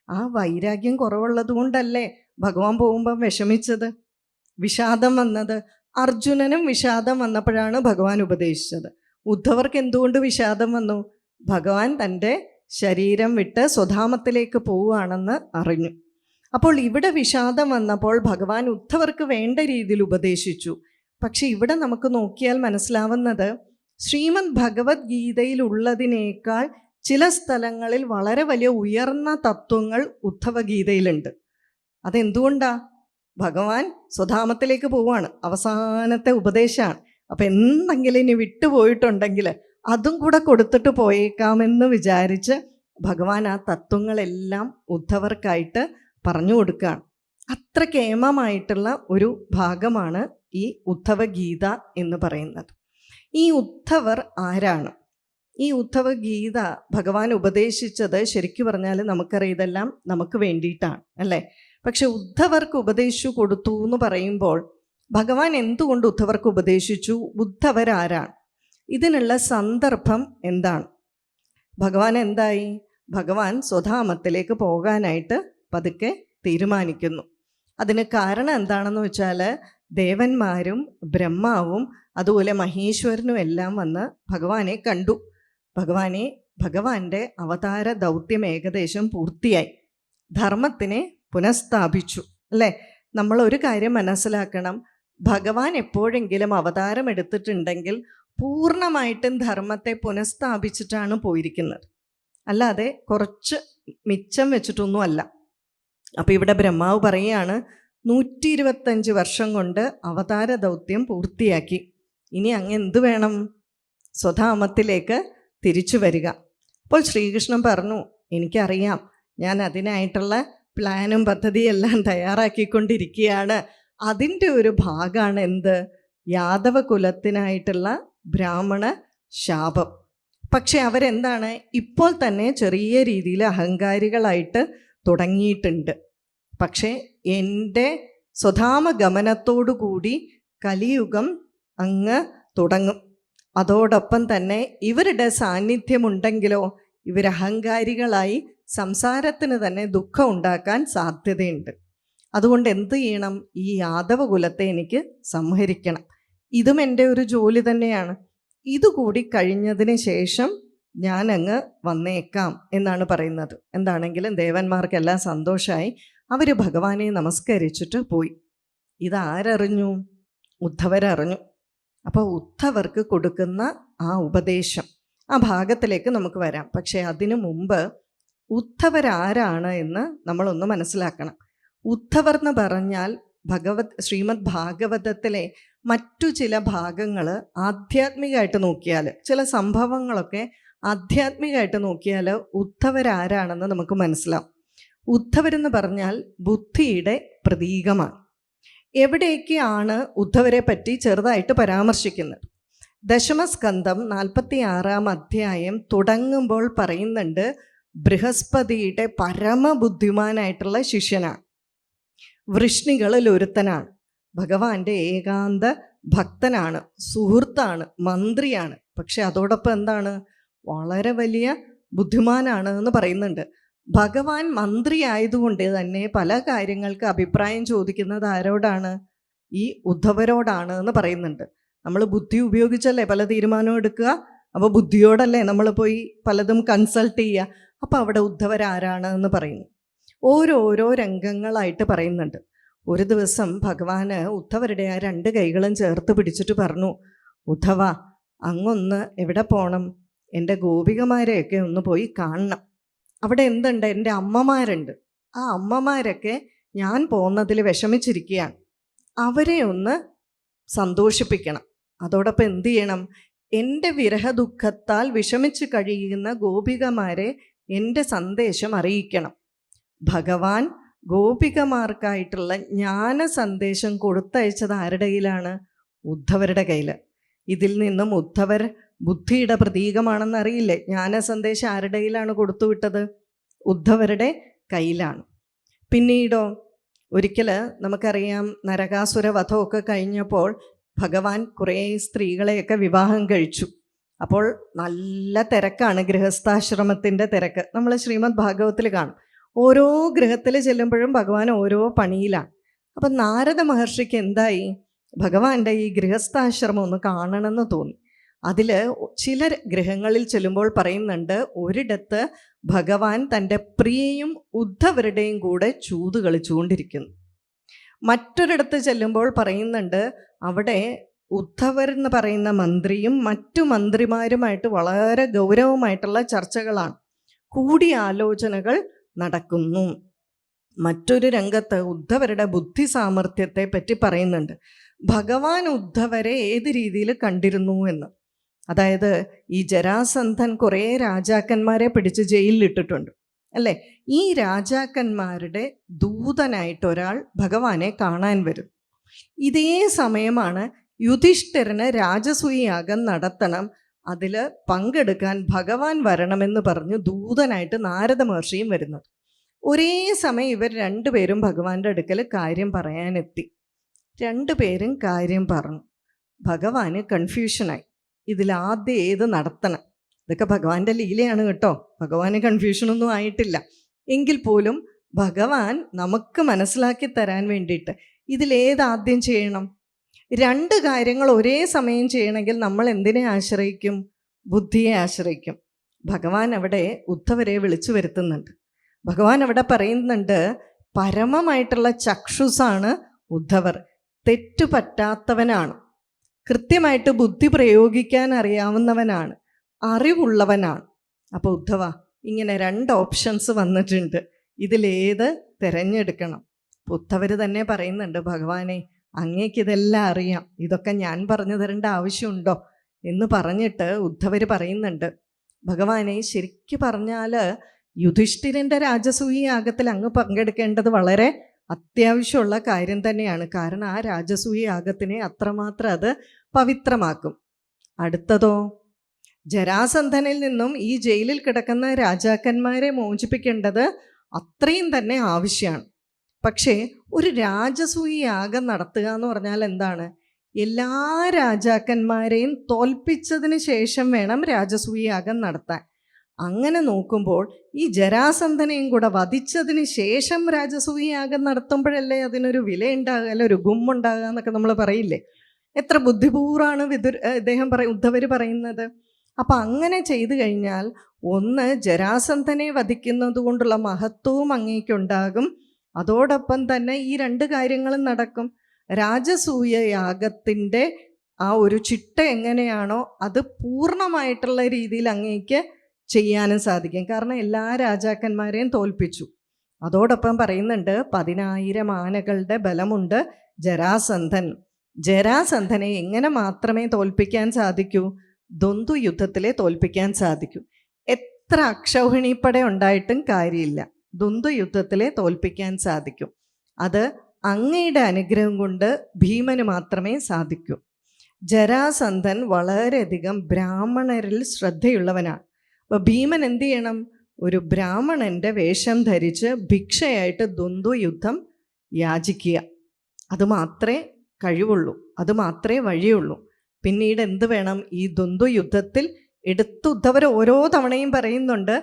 ആ വൈരാഗ്യം കുറവുള്ളത് കൊണ്ടല്ലേ ഭഗവാൻ പോകുമ്പം വിഷമിച്ചത്, വിഷാദം വന്നത്? അർജുനനും വിഷാദം വന്നപ്പോഴാണ് ഭഗവാൻ ഉപദേശിച്ചത്. ഉദ്ധവർക്ക് എന്തുകൊണ്ട് വിഷാദം വന്നു? ഭഗവാൻ തൻ്റെ ശരീരം വിട്ട് സ്വധാമത്തിലേക്ക് പോവുകയാണെന്ന് അറിഞ്ഞു. അപ്പോൾ ഇവിടെ വിഷാദം വന്നപ്പോൾ ഭഗവാൻ ഉദ്ധവർക്ക് വേണ്ട രീതിയിൽ ഉപദേശിച്ചു. പക്ഷെ ഇവിടെ നമുക്ക് നോക്കിയാൽ മനസ്സിലാവുന്നത് ശ്രീമദ് ഭഗവത്ഗീതയിലുള്ളതിനേക്കാൾ ചില സ്ഥലങ്ങളിൽ വളരെ വലിയ ഉയർന്ന തത്വങ്ങൾ ഉദ്ധവഗീതയിലുണ്ട്. അതെന്തുകൊണ്ടാ? ഭഗവാൻ സ്വധാമത്തിലേക്ക് പോവാണ്, അവസാനത്തെ ഉപദേശമാണ്. അപ്പം എന്തെങ്കിലും ഇനി വിട്ടുപോയിട്ടുണ്ടെങ്കിൽ അതും കൂടെ കൊടുത്തിട്ട് പോയേക്കാമെന്ന് വിചാരിച്ച് ഭഗവാൻ ആ തത്വങ്ങളെല്ലാം ഉദ്ധവർക്കായിട്ട് പറഞ്ഞു കൊടുക്കുകയാണ്. അത്ര കേമമായിട്ടുള്ള ഒരു ഭാഗമാണ് ഈ ഉദ്ധവഗീത എന്ന് പറയുന്നത്. ഈ ഉദ്ധവർ ആരാണ്? ഈ ഉദ്ധവഗീത ഭഗവാൻ ഉപദേശിച്ചത് ശരിക്കും പറഞ്ഞാൽ നമുക്കറിയാം ഇതെല്ലാം നമുക്ക് വേണ്ടിയിട്ടാണ്, അല്ലേ? പക്ഷെ ഉദ്ധവർക്ക് ഉപദേശിച്ചു കൊടുത്തു എന്ന് പറയുമ്പോൾ ഭഗവാൻ എന്തുകൊണ്ട് ഉദ്ധവർക്ക് ഉപദേശിച്ചു? ഉദ്ധവരാരാണ്? ഇതിനുള്ള സന്ദർഭം എന്താണ്? ഭഗവാൻ എന്തായി? ഭഗവാൻ സ്വധാമത്തിലേക്ക് പോകാനായിട്ട് പതുക്കെ തീരുമാനിക്കുന്നു. അതിന് കാരണം എന്താണെന്ന് വെച്ചാൽ ദേവന്മാരും ബ്രഹ്മാവും അതുപോലെ മഹേശ്വരനും എല്ലാം വന്ന് ഭഗവാനെ കണ്ടു. ഭഗവാന്റെ അവതാര ദൗത്യം ഏകദേശം പൂർത്തിയായി, ധർമ്മത്തിനെ പുനഃസ്ഥാപിച്ചു, അല്ലേ? നമ്മൾ ഒരു കാര്യം മനസ്സിലാക്കണം, ഭഗവാൻ എപ്പോഴെങ്കിലും അവതാരം എടുത്തിട്ടുണ്ടെങ്കിൽ പൂർണ്ണമായിട്ടും ധർമ്മത്തെ പുനഃസ്ഥാപിച്ചിട്ടാണ് പോയിരിക്കുന്നത്, അല്ലാതെ കുറച്ച് മിച്ചം വെച്ചിട്ടൊന്നും അല്ല. അപ്പം ഇവിടെ ബ്രഹ്മാവ് പറയുകയാണ് 125 വർഷം കൊണ്ട് അവതാര ദൗത്യം പൂർത്തിയാക്കി, ഇനി അങ്ങ് എന്ത് വേണം? സ്വധാമത്തിലേക്ക് തിരിച്ചു വരിക. അപ്പോൾ ശ്രീകൃഷ്ണൻ പറഞ്ഞു, എനിക്കറിയാം, ഞാൻ അതിനായിട്ടുള്ള പ്ലാനും പദ്ധതിയെല്ലാം തയ്യാറാക്കിക്കൊണ്ടിരിക്കുകയാണ്. അതിൻ്റെ ഒരു ഭാഗമാണ് എന്ത്? യാദവ കുലത്തിനായിട്ടുള്ള ബ്രാഹ്മണ ശാപം. പക്ഷെ അവരെന്താണ്? ഇപ്പോൾ തന്നെ ചെറിയ രീതിയിൽ അഹങ്കാരികളായിട്ട് തുടങ്ങിയിട്ടുണ്ട്. പക്ഷേ എൻ്റെ സ്വധാമ ഗമനത്തോടു കൂടി കലിയുഗം അങ്ങ് തുടങ്ങും. അതോടൊപ്പം തന്നെ ഇവരുടെ സാന്നിധ്യമുണ്ടെങ്കിലോ ഇവർ അഹങ്കാരികളായി സംസാരത്തിന് തന്നെ ദുഃഖം ഉണ്ടാക്കാൻ സാധ്യതയുണ്ട്. അതുകൊണ്ട് എന്ത് ചെയ്യണം? ഈ യാദവ കുലത്തെ എനിക്ക് സംഹരിക്കണം. ഇതും എൻ്റെ ഒരു ജോലി തന്നെയാണ്. ഇതുകൂടി കഴിഞ്ഞതിന് ശേഷം ഞാൻ അങ്ങ് വന്നേക്കാം എന്നാണ് പറയുന്നത്. എന്താണെങ്കിലും ദേവന്മാർക്കെല്ലാം സന്തോഷമായി. അവർ ഭഗവാനെ നമസ്കരിച്ചിട്ട് പോയി. ഇതാരറിഞ്ഞു? ഉദ്ധവരറിഞ്ഞു. അപ്പോൾ ഉദ്ധവർക്ക് കൊടുക്കുന്ന ആ ഉപദേശം, ആ ഭാഗത്തിലേക്ക് നമുക്ക് വരാം. പക്ഷേ അതിനു മുമ്പ് ഉദ്ധവരാരാണ് എന്ന് നമ്മളൊന്ന് മനസ്സിലാക്കണം. ഉദ്ധവർ എന്ന് പറഞ്ഞാൽ ശ്രീമദ് ഭാഗവതത്തിലെ മറ്റു ചില ഭാഗങ്ങൾ ആധ്യാത്മികമായിട്ട് നോക്കിയാൽ, ചില സംഭവങ്ങളൊക്കെ ആധ്യാത്മികമായിട്ട് നോക്കിയാൽ ഉദ്ധവരാരാണെന്ന് നമുക്ക് മനസ്സിലാവും. ഉദ്ധവരെന്ന് പറഞ്ഞാൽ ബുദ്ധിയുടെ പ്രതീകമാണ്. എവിടേക്കാണ് ഉദ്ധവരെ പറ്റി ചെറുതായിട്ട് പരാമർശിക്കുന്നത്? ദശമസ്കന്ധം 46 അധ്യായം തുടങ്ങുമ്പോൾ പറയുന്നുണ്ട്, ബൃഹസ്പതിയുടെ പരമബുദ്ധിമാനായിട്ടുള്ള ശിഷ്യനാണ്, വൃഷ്ണികളിൽ ഒരുത്തനാണ്, ഭഗവാന്റെ ഏകാന്ത ഭക്തനാണ്, സുഹൃത്താണ്, മന്ത്രിയാണ്. പക്ഷെ അതോടൊപ്പം എന്താണ്? വളരെ വലിയ ബുദ്ധിമാനാണ് എന്ന് പറയുന്നുണ്ട്. ഭഗവാൻ മന്ത്രി ആയതുകൊണ്ട് തന്നെ പല കാര്യങ്ങൾക്ക് അഭിപ്രായം ചോദിക്കുന്നത് ആരോടാണ്? ഈ ഉദ്ധവരോടാണ് എന്ന് പറയുന്നുണ്ട്. നമ്മൾ ബുദ്ധി ഉപയോഗിച്ചല്ലേ പല തീരുമാനവും എടുക്കുക. അപ്പോൾ ബുദ്ധിയോടല്ലേ നമ്മൾ പോയി പലതും കൺസൾട്ട് ചെയ്യുക. അപ്പോൾ അവിടെ ഉദ്ധവരാരാണ് എന്ന് പറയുന്നു. ഓരോരോ രംഗങ്ങളായിട്ട് പറയുന്നുണ്ട്. ഒരു ദിവസം ഭഗവാന് ഉദ്ധവരുടെ ആ 2 കൈകളും ചേർത്ത് പിടിച്ചിട്ട് പറഞ്ഞു, ഉദ്ധവ, അങ്ങൊന്ന് എവിടെ പോകണം? എൻ്റെ ഗോപികമാരെയൊക്കെ ഒന്ന് പോയി കാണണം. അവിടെ എന്തുണ്ട്? എൻ്റെ അമ്മമാരുണ്ട്. ആ അമ്മമാരൊക്കെ ഞാൻ പോകുന്നതിൽ വിഷമിച്ചിരിക്കുകയാണ്. അവരെ ഒന്ന് സന്തോഷിപ്പിക്കണം. അതോടൊപ്പം എന്തു ചെയ്യണം? എൻ്റെ വിരഹദുഃഖത്താൽ വിഷമിച്ച് കഴിയുന്ന ഗോപികമാരെ എൻ്റെ സന്ദേശം അറിയിക്കണം. ഭഗവാൻ ഗോപികമാർക്കായിട്ടുള്ള ജ്ഞാന സന്ദേശം കൊടുത്തയച്ചത് ആരുടെ കയ്യിലാണ്? ഉദ്ധവരുടെ കയ്യിൽ. ഇതിൽ നിന്നും ഉദ്ധവർ ബുദ്ധിയുടെ പ്രതീകമാണെന്ന് അറിയില്ലേ? ജ്ഞാന സന്ദേശം ആരുടെ കയ്യിലാണ് കൊടുത്തുവിട്ടത്? ഉദ്ധവരുടെ കയ്യിലാണ്. പിന്നീടോ ഒരിക്കൽ നമുക്കറിയാം, നരകാസുര വധമൊക്കെ കഴിഞ്ഞപ്പോൾ ഭഗവാൻ കുറേ സ്ത്രീകളെയൊക്കെ വിവാഹം കഴിച്ചു. അപ്പോൾ നല്ല തിരക്കാണ്, ഗൃഹസ്ഥാശ്രമത്തിൻ്റെ തിരക്ക്. നമ്മൾ ശ്രീമദ് ഭാഗവത്തിൽ കാണും. ഓരോ ഗൃഹത്തിൽ ചെല്ലുമ്പോഴും ഭഗവാൻ ഓരോ പണിയിലാണ്. അപ്പം നാരദ മഹർഷിക്ക് എന്തായി? ഭഗവാന്റെ ഈ ഗൃഹസ്ഥാശ്രമം ഒന്ന് കാണണമെന്ന് തോന്നി. അതിൽ ചില ഗൃഹങ്ങളിൽ ചെല്ലുമ്പോൾ പറയുന്നുണ്ട്, ഒരിടത്ത് ഭഗവാൻ തൻ്റെ പ്രിയയും ഉദ്ധവരുടെയും കൂടെ ചൂത് കളിച്ചുകൊണ്ടിരിക്കുന്നു. മറ്റൊരിടത്ത് ചെല്ലുമ്പോൾ പറയുന്നുണ്ട്, അവിടെ ഉദ്ധവർ എന്ന് പറയുന്ന മന്ത്രിയും മറ്റു മന്ത്രിമാരുമായിട്ട് വളരെ ഗൗരവമായിട്ടുള്ള ചർച്ചകളാണ്, കൂടിയാലോചനകൾ നടക്കുന്നു. മറ്റൊരു രംഗത്ത് ഉദ്ധവരുടെ ബുദ്ധി സാമർഥ്യത്തെ പറ്റി പറയുന്നുണ്ട്. ഭഗവാൻ ഉദ്ധവരെ ഏത് രീതിയിൽ കണ്ടിരുന്നു എന്ന്. അതായത് ഈ ജരാസന്ധൻ കുറേ രാജാക്കന്മാരെ പിടിച്ച് ജയിലിലിട്ടിട്ടുണ്ട് അല്ലേ? ഈ രാജാക്കന്മാരുടെ ദൂതനായിട്ട് ഒരാൾ ഭഗവാനെ കാണാൻ വരും. ഇതേ സമയമാണ് യുധിഷ്ഠിരന് രാജസൂയയാഗം നടത്തണം, അതിൽ പങ്കെടുക്കാൻ ഭഗവാൻ വരണമെന്ന് പറഞ്ഞു ദൂതനായിട്ട് നാരദ മഹർഷിയും വരുന്നത്. ഒരേ സമയം ഇവർ 2 പേരും ഭഗവാന്റെ അടുക്കൽ കാര്യം പറയാനെത്തി. 2 പേരും കാര്യം പറഞ്ഞു. ഭഗവാന് കൺഫ്യൂഷനായി, ഇതിലാദ്യം ഏത് നടത്തണം. ഇതൊക്കെ ഭഗവാന്റെ ലീലയാണ് കേട്ടോ, ഭഗവാന് കൺഫ്യൂഷനൊന്നും ആയിട്ടില്ല. എങ്കിൽ പോലും ഭഗവാൻ നമുക്ക് മനസ്സിലാക്കി തരാൻ വേണ്ടിയിട്ട് ഇതിലേതാദ്യം ചെയ്യണം? 2 കാര്യങ്ങൾ ഒരേ സമയം ചെയ്യണമെങ്കിൽ നമ്മൾ എന്തിനെ ആശ്രയിക്കും? ബുദ്ധിയെ ആശ്രയിക്കും. ഭഗവാൻ അവിടെ ഉദ്ധവരെ വിളിച്ചു വരുത്തുന്നുണ്ട്. ഭഗവാൻ അവിടെ പറയുന്നുണ്ട്, പരമമായിട്ടുള്ള ചക്ഷുസാണ് ഉദ്ധവർ, തെറ്റുപറ്റാത്തവനാണ്, കൃത്യമായിട്ട് ബുദ്ധി പ്രയോഗിക്കാൻ അറിയാവുന്നവനാണ്, അറിവുള്ളവനാണ്. അപ്പോൾ ഉദ്ധവ, ഇങ്ങനെ 2 ഓപ്ഷൻസ് വന്നിട്ടുണ്ട്, ഇതിലേത് തിരഞ്ഞെടുക്കണം? ഉദ്ധവർ തന്നെ പറയുന്നുണ്ട്, ഭഗവാനെ, അങ്ങേക്കിതെല്ലാം അറിയാം, ഇതൊക്കെ ഞാൻ പറഞ്ഞു തരേണ്ട ആവശ്യമുണ്ടോ എന്ന് പറഞ്ഞിട്ട് ഉദ്ധവർ പറയുന്നുണ്ട്, ഭഗവാനെ, ശരിക്കു പറഞ്ഞാൽ യുധിഷ്ഠിരൻ്റെ രാജസൂയ യാഗത്തിൽ അങ്ങ് പങ്കെടുക്കേണ്ടത് വളരെ അത്യാവശ്യമുള്ള കാര്യം തന്നെയാണ്. കാരണം ആ രാജസൂയ യാഗത്തിനെ അത്രമാത്രം അത് പവിത്രമാക്കും. അടുത്തതോ, ജരാസന്ധനിൽ നിന്നും ഈ ജയിലിൽ കിടക്കുന്ന രാജാക്കന്മാരെ മോചിപ്പിക്കേണ്ടത് അത്രയും തന്നെ ആവശ്യമാണ്. പക്ഷേ ഒരു രാജസൂയ യാഗം നടത്തുക എന്ന് പറഞ്ഞാൽ എന്താണ്? എല്ലാ രാജാക്കന്മാരെയും തോൽപ്പിച്ചതിന് ശേഷം വേണം രാജസൂയ യാഗം നടത്താൻ. അങ്ങനെ നോക്കുമ്പോൾ ഈ ജരാസന്ധനെയും കൂടെ വധിച്ചതിന് ശേഷം രാജസൂയ യാഗം നടത്തുമ്പോഴല്ലേ അതിനൊരു വിലയുണ്ടാകുക, അല്ല ഒരു ഗുമ്മുണ്ടാകുക എന്നൊക്കെ നമ്മൾ പറയില്ലേ? എത്ര ബുദ്ധിപൂർവ്വമാണ് ഉദ്ധവർ പറയുന്നത്. അപ്പം അങ്ങനെ ചെയ്തു കഴിഞ്ഞാൽ ഒന്ന് ജരാസന്ധനെ വധിക്കുന്നത് കൊണ്ടുള്ള മഹത്വവും അങ്ങേക്കുണ്ടാകും, അതോടൊപ്പം തന്നെ ഈ രണ്ട് കാര്യങ്ങളും നടക്കും. രാജസൂയ യാഗത്തിൻ്റെ ആ ഒരു ചിട്ട എങ്ങനെയാണോ അത് പൂർണ്ണമായിട്ടുള്ള രീതിയിൽ അങ്ങേക്ക് ചെയ്യാനും സാധിക്കും. കാരണം എല്ലാ രാജാക്കന്മാരെയും തോൽപ്പിച്ചു. അതോടൊപ്പം പറയുന്നുണ്ട് 10,000 ആനകളുടെ ബലമുണ്ട് ജരാസന്ധൻ. ജരാസന്ധനെ എങ്ങനെ മാത്രമേ തോൽപ്പിക്കാൻ സാധിക്കൂ? ദ്വന്ദ്വ യുദ്ധത്തിലെ തോൽപ്പിക്കാൻ സാധിക്കൂ. എത്ര അക്ഷൗഹിണിപ്പട ഉണ്ടായിട്ടും കാര്യമില്ല, ദ്വന്ദ്വ യുദ്ധത്തിലെ തോൽപ്പിക്കാൻ സാധിക്കും. അത് അങ്ങയുടെ അനുഗ്രഹം കൊണ്ട് ഭീമന് മാത്രമേ സാധിക്കൂ. ജരാസന്ധൻ വളരെയധികം ബ്രാഹ്മണരിൽ ശ്രദ്ധയുള്ളവനാണ്. അപ്പോൾ ഭീമൻ എന്ത് ചെയ്യണം? ഒരു ബ്രാഹ്മണൻ്റെ വേഷം ധരിച്ച് ഭിക്ഷയായിട്ട് ദ്വന്ദ്വ യുദ്ധം യാചിക്കുക. അതുമാത്രമേ കഴിവുള്ളൂ, അതുമാത്രമേ വഴിയുള്ളൂ. പിന്നീട് എന്ത് വേണം? ഈ ദ്വന്ദ്വ യുദ്ധത്തിൽ ഉദ്ധവർ ഓരോ തവണയും പറയുന്നുണ്ട്,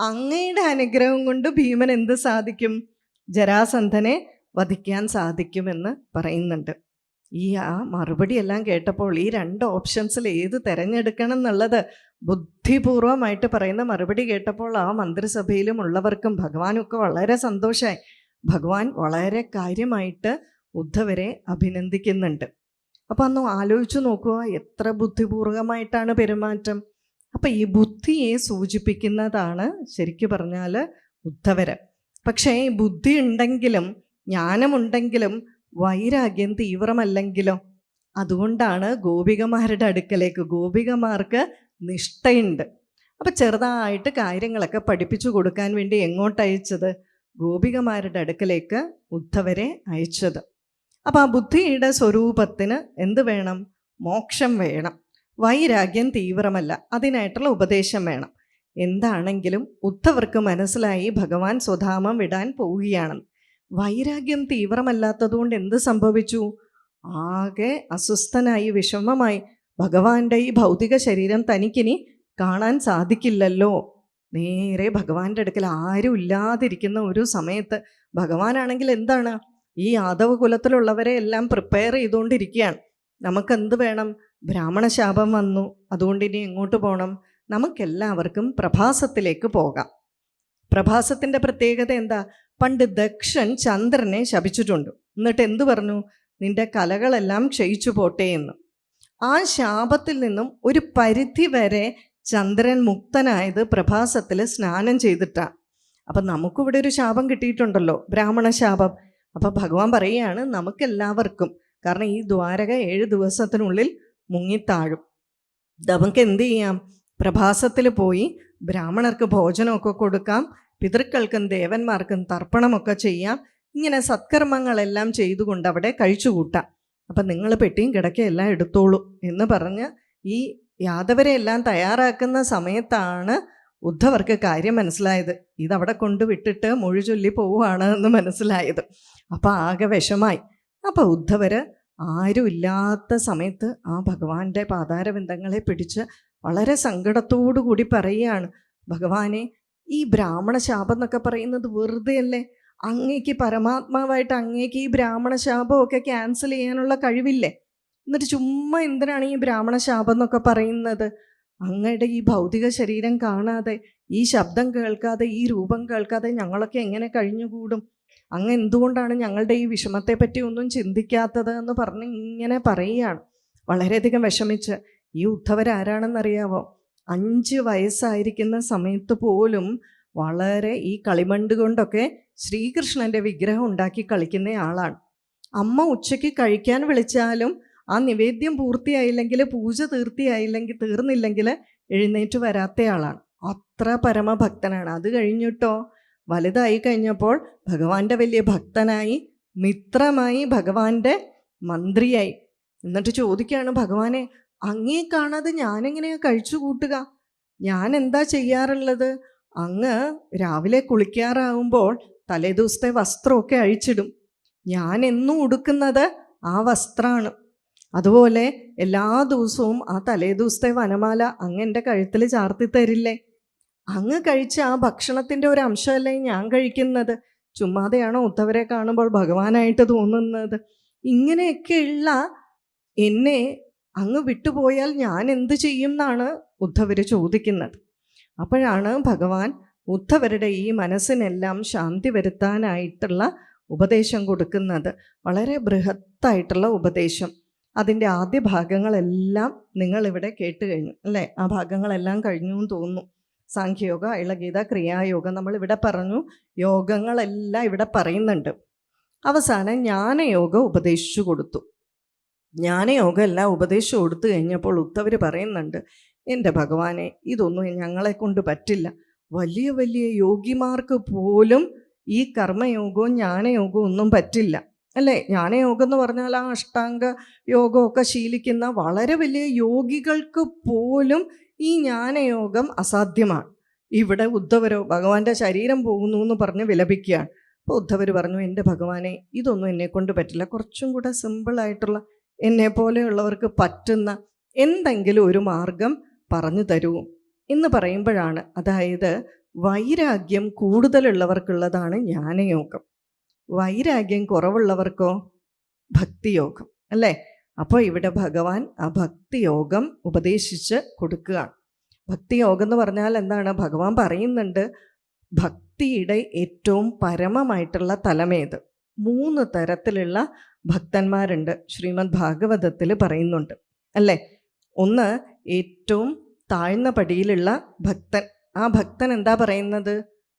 അങ്ങയുടെ അനുഗ്രഹം കൊണ്ട് ഭീമൻ എന്ത് സാധിക്കും? ജരാസന്ധനെ വധിക്കാൻ സാധിക്കുമെന്ന് പറയുന്നുണ്ട്. ഈ മറുപടിയെല്ലാം കേട്ടപ്പോൾ ഈ 2 ഓപ്ഷൻസിൽ ഏത് തിരഞ്ഞെടുക്കണം എന്നുള്ളത് ബുദ്ധിപൂർവമായിട്ട് പറയുന്ന മറുപടി കേട്ടപ്പോൾ ആ മന്ത്രിസഭയിലും ഉള്ളവർക്കും ഭഗവാനൊക്കെ വളരെ സന്തോഷമായി. ഭഗവാൻ വളരെ കാര്യമായിട്ട് ഉദ്ധവരെ അഭിനന്ദിക്കുന്നുണ്ട്. അപ്പോൾ അന്ന് ആലോചിച്ച് നോക്കുക, എത്ര ബുദ്ധിപൂർവമായിട്ടാണ് പെരുമാറ്റം. അപ്പം ഈ ബുദ്ധിയെ സൂചിപ്പിക്കുന്നതാണ് ശരിക്കു പറഞ്ഞാൽ ഉദ്ധവര്. പക്ഷേ ഈ ബുദ്ധി ഉണ്ടെങ്കിലും ജ്ഞാനമുണ്ടെങ്കിലും വൈരാഗ്യം തീവ്രമല്ലെങ്കിലോ? അതുകൊണ്ടാണ് ഗോപികമാരുടെ അടുക്കലേക്ക്, ഗോപികമാർക്ക് നിഷ്ഠയുണ്ട്. അപ്പം ചെറുതായിട്ട് കാര്യങ്ങളൊക്കെ പഠിപ്പിച്ചു കൊടുക്കാൻ വേണ്ടി എങ്ങോട്ട് അയച്ചത്? ഗോപികമാരുടെ അടുക്കലേക്ക് ഉദ്ധവരെ അയച്ചത്. അപ്പം ആ ബുദ്ധിയുടെ സ്വരൂപത്തിന് എന്ത് വേണം? മോക്ഷം വേണം. വൈരാഗ്യം തീവ്രമല്ല, അതിനായിട്ടുള്ള ഉപദേശം വേണം. എന്താണെങ്കിലും ഉദ്ധവർക്ക് മനസ്സിലായി ഭഗവാൻ സ്വധാമം വിടാൻ പോവുകയാണെന്ന്. വൈരാഗ്യം തീവ്രമല്ലാത്തതുകൊണ്ട് എന്ത് സംഭവിച്ചു? ആകെ അസ്വസ്ഥനായി, വിഷമമായി. ഭഗവാന്റെ ഈ ഭൗതിക ശരീരം തനിക്കിനി കാണാൻ സാധിക്കില്ലല്ലോ. നേരെ ഭഗവാന്റെ അടുക്കൽ ആരും ഇല്ലാതിരിക്കുന്ന ഒരു സമയത്ത് ഭഗവാനാണെങ്കിൽ എന്താണ്? ഈ യാദവ കുലത്തിലുള്ളവരെ എല്ലാം പ്രിപ്പയർ ചെയ്തുകൊണ്ടിരിക്കുകയാണ്. നമുക്കെന്ത് വേണം? ബ്രാഹ്മണ ശാപം വന്നു, അതുകൊണ്ട് ഇനി എങ്ങോട്ട് പോകണം? നമുക്കെല്ലാവർക്കും പ്രഭാസത്തിലേക്ക് പോകാം. പ്രഭാസത്തിൻ്റെ പ്രത്യേകത എന്താ? പണ്ട് ദക്ഷൻ ചന്ദ്രനെ ശപിച്ചിട്ടുണ്ട്. എന്നിട്ട് എന്തു പറഞ്ഞു? നിന്റെ കലകളെല്ലാം ക്ഷയിച്ചു പോട്ടെ എന്ന്. ആ ശാപത്തിൽ നിന്നും ഒരു പരിധി വരെ ചന്ദ്രൻ മുക്തനായത് പ്രഭാസത്തിൽ സ്നാനം ചെയ്തിട്ടാണ്. അപ്പം നമുക്കിവിടെ ഒരു ശാപം കിട്ടിയിട്ടുണ്ടല്ലോ, ബ്രാഹ്മണ ശാപം. അപ്പം ഭഗവാൻ പറയുകയാണ് നമുക്കെല്ലാവർക്കും, കാരണം ഈ ദ്വാരക 7 ദിവസത്തിനുള്ളിൽ മുങ്ങിത്താഴും. നമുക്ക് എന്ത് ചെയ്യാം? പ്രഭാസത്തിൽ പോയി ബ്രാഹ്മണർക്ക് ഭോജനമൊക്കെ കൊടുക്കാം, പിതൃക്കൾക്കും ദേവന്മാർക്കും തർപ്പണമൊക്കെ ചെയ്യാം. ഇങ്ങനെ സത്കർമ്മങ്ങളെല്ലാം ചെയ്തുകൊണ്ട് അവിടെ കഴിച്ചുകൂട്ടാം. അപ്പം നിങ്ങൾ പെട്ടിയും കിടക്കയും എല്ലാം എടുത്തോളൂ എന്ന് പറഞ്ഞ് ഈ യാദവരെ എല്ലാം തയ്യാറാക്കുന്ന സമയത്താണ് ഉദ്ധവർക്ക് കാര്യം മനസ്സിലായത്. ഇതവിടെ കൊണ്ടുവിട്ടിട്ട് മൊഴി ചൊല്ലി പോവുകയാണ് എന്ന് മനസ്സിലായത്. അപ്പം ആകെ വിഷമായി. അപ്പം ഉദ്ധവർ ആരും ഇല്ലാത്ത സമയത്ത് ആ ഭഗവാന്റെ പാതാരബിന്ദങ്ങളെ പിടിച്ച് വളരെ സങ്കടത്തോടു കൂടി പറയുകയാണ്, ഭഗവാനെ, ഈ ബ്രാഹ്മണ ശാപം എന്നൊക്കെ പറയുന്നത് വെറുതെ അല്ലേ? അങ്ങേക്ക് പരമാത്മാവായിട്ട് അങ്ങേക്ക് ഈ ബ്രാഹ്മണ ശാപമൊക്കെ ക്യാൻസൽ ചെയ്യാനുള്ള കഴിവില്ലേ? എന്നിട്ട് ചുമ്മാ എന്തിനാണ് ഈ ബ്രാഹ്മണ ശാപം എന്നൊക്കെ പറയുന്നത്? അങ്ങയുടെ ഈ ഭൗതിക ശരീരം കാണാതെ, ഈ ശബ്ദം കേൾക്കാതെ, ഈ രൂപം കേൾക്കാതെ ഞങ്ങളൊക്കെ എങ്ങനെ കഴിഞ്ഞുകൂടും? അങ്ങ് എന്തുകൊണ്ടാണ് ഞങ്ങളുടെ ഈ വിഷമത്തെ പറ്റി ഒന്നും ചിന്തിക്കാത്തത് എന്ന് പറഞ്ഞ് ഇങ്ങനെ പറയുകയാണ്, വളരെയധികം വിഷമിച്ച്. ഈ ഉദ്ധവരാരാണെന്നറിയാവോ? 5 വയസ്സായിരിക്കുന്ന സമയത്ത് പോലും വളരെ ഈ കളിമണ്ണ് കൊണ്ടൊക്കെ ശ്രീകൃഷ്ണൻ്റെ വിഗ്രഹം ഉണ്ടാക്കി കളിക്കുന്ന ആളാണ്. അമ്മ ഉച്ചയ്ക്ക് കഴിക്കാൻ വിളിച്ചാലും ആ നിവേദ്യം പൂർത്തിയായില്ലെങ്കിൽ, പൂജ തീർന്നില്ലെങ്കിൽ എഴുന്നേറ്റ് വരാത്തയാളാണ്. അത്ര പരമഭക്തനാണ്. അത് കഴിഞ്ഞിട്ടോ വലുതായി കഴിഞ്ഞപ്പോൾ ഭഗവാന്റെ വലിയ ഭക്തനായി, മിത്രമായി, ഭഗവാന്റെ മന്ത്രിയായി. എന്നിട്ട് ചോദിക്കുകയാണ്, ഭഗവാനെ, അങ്ങേ കാണാതെ ഞാനെങ്ങനെയാ കഴിച്ചു കൂട്ടുക? ഞാൻ എന്താ ചെയ്യാറുള്ളത്? അങ്ങ് രാവിലെ കുളിക്കാറാവുമ്പോൾ തലേദിവസത്തെ വസ്ത്രമൊക്കെ അഴിച്ചിടും. ഞാൻ എന്നും ഉടുക്കുന്നത് ആ വസ്ത്രമാണ്. അതുപോലെ എല്ലാ ദിവസവും ആ തലേദിവസത്തെ വനമാല അങ്ങ് എൻ്റെ കഴുത്തിൽ ചാർത്തി തരില്ലേ? അങ്ങ് കഴിച്ച ആ ഭക്ഷണത്തിൻ്റെ ഒരു അംശമല്ലേ ഞാൻ കഴിക്കുന്നത്? ചുമ്മാതെയാണോ ഉദ്ധവരെ കാണുമ്പോൾ ഭഗവാനായിട്ട് തോന്നുന്നത്? ഇങ്ങനെയൊക്കെയുള്ള എന്നെ അങ്ങ് വിട്ടുപോയാൽ ഞാൻ എന്ത് ചെയ്യും എന്നാണ് ഉദ്ധവർ ചോദിക്കുന്നത്. അപ്പോഴാണ് ഭഗവാൻ ഉദ്ധവരുടെ ഈ മനസ്സിനെല്ലാം ശാന്തി വരുത്താനായിട്ടുള്ള ഉപദേശം കൊടുക്കുന്നത്. വളരെ ബൃഹത്തായിട്ടുള്ള ഉപദേശം. അതിൻ്റെ ആദ്യ ഭാഗങ്ങളെല്ലാം നിങ്ങളിവിടെ കേട്ട് കഴിഞ്ഞു അല്ലേ? ആ ഭാഗങ്ങളെല്ലാം കഴിഞ്ഞു എന്ന് തോന്നുന്നു. സാഖ്യയോഗ, ഐളഗീത, ക്രിയായോഗം നമ്മളിവിടെ പറഞ്ഞു. യോഗങ്ങളെല്ലാം ഇവിടെ പറയുന്നുണ്ട്. അവസാനം ജ്ഞാനയോഗം ഉപദേശിച്ചു കൊടുത്തു. ജ്ഞാനയോഗം എല്ലാം ഉപദേശിച്ചു കൊടുത്തു കഴിഞ്ഞപ്പോൾ ഉദ്ധവർ പറയുന്നുണ്ട്, എൻ്റെ ഭഗവാനെ, ഇതൊന്നും ഞങ്ങളെ കൊണ്ട് പറ്റില്ല. വലിയ വലിയ യോഗിമാർക്ക് പോലും ഈ കർമ്മയോഗവും ജ്ഞാനയോഗവും ഒന്നും പറ്റില്ല അല്ലേ? ജ്ഞാനയോഗം എന്ന് പറഞ്ഞാൽ ആ അഷ്ടാംഗ യോഗമൊക്കെ ശീലിക്കുന്ന വളരെ വലിയ യോഗികൾക്ക് പോലും ഈ ജ്ഞാനയോഗം അസാധ്യമാണ്. ഇവിടെ ഉദ്ധവരോ ഭഗവാന്റെ ശരീരം പോകുന്നു എന്ന് പറഞ്ഞ് വിലപിക്കുകയാണ്. അപ്പോൾ ഉദ്ധവർ പറഞ്ഞു, എൻ്റെ ഭഗവാനെ, ഇതൊന്നും എന്നെക്കൊണ്ട് പറ്റില്ല. കുറച്ചും കൂടെ സിമ്പിളായിട്ടുള്ള, എന്നെ പോലെയുള്ളവർക്ക് പറ്റുന്ന എന്തെങ്കിലും ഒരു മാർഗം പറഞ്ഞു തരൂ എന്ന് പറയുമ്പോഴാണ്, അതായത് വൈരാഗ്യം കൂടുതലുള്ളവർക്കുള്ളതാണ് ജ്ഞാനയോഗം, വൈരാഗ്യം കുറവുള്ളവർക്കോ ഭക്തിയോഗം അല്ലേ? അപ്പോൾ ഇവിടെ ഭഗവാൻ ആ ഭക്തിയോഗം ഉപദേശിച്ച് കൊടുക്കുകയാണ്. ഭക്തിയോഗം എന്ന് പറഞ്ഞാൽ എന്താണ്? ഭഗവാൻ പറയുന്നുണ്ട്, ഭക്തിയുടെ ഏറ്റവും പരമമായിട്ടുള്ള തലമേത്? 3 തരത്തിലുള്ള ഭക്തന്മാരുണ്ട്, ശ്രീമദ് ഭാഗവതത്തിൽ പറയുന്നുണ്ട് അല്ലേ? ഒന്ന്, ഏറ്റവും താഴ്ന്ന പടിയിലുള്ള ഭക്തൻ. ആ ഭക്തൻ എന്താ പറയുന്നത്?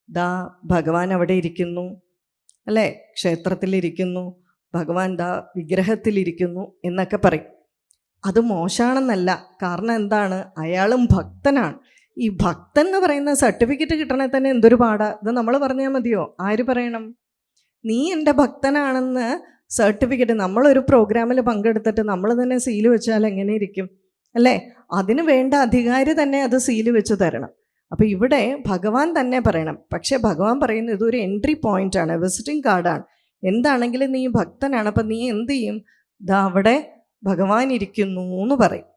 ദാ ഭഗവാൻ അവിടെ ഇരിക്കുന്നു അല്ലേ, ക്ഷേത്രത്തിലിരിക്കുന്നു, ഭഗവാൻ ദാ വിഗ്രഹത്തിലിരിക്കുന്നു എന്നൊക്കെ പറയും. അത് മോശമാണെന്നല്ല, കാരണം എന്താണ്? അയാളും ഭക്തനാണ്. ഈ ഭക്തൻ എന്ന് പറയുന്ന സർട്ടിഫിക്കറ്റ് കിട്ടണേ തന്നെ എന്തൊരു പാടാ. ഇത് നമ്മൾ പറഞ്ഞാൽ മതിയോ? ആര് പറയണം? നീ എൻ്റെ ഭക്തനാണെന്ന് സർട്ടിഫിക്കറ്റ് നമ്മളൊരു പ്രോഗ്രാമിൽ പങ്കെടുത്തിട്ട് നമ്മൾ തന്നെ സീല് വെച്ചാൽ എങ്ങനെ ഇരിക്കും അല്ലേ? അതിന് വേണ്ട അധികാരി തന്നെ അത് സീല് വെച്ച് തരണം. അപ്പോൾ ഇവിടെ ഭഗവാൻ തന്നെ പറയണം. പക്ഷേ ഭഗവാൻ പറയുന്നത് ഇതൊരു എൻട്രി പോയിന്റ് ആണ്, വിസിറ്റിംഗ് കാർഡാണ്. എന്താണെങ്കിലും നീ ഭക്തനാണ്, അപ്പം നീ എന്ത് ചെയ്യും? ദാ അവിടെ ഭഗവാൻ ഇരിക്കുന്നു എന്ന് പറയും.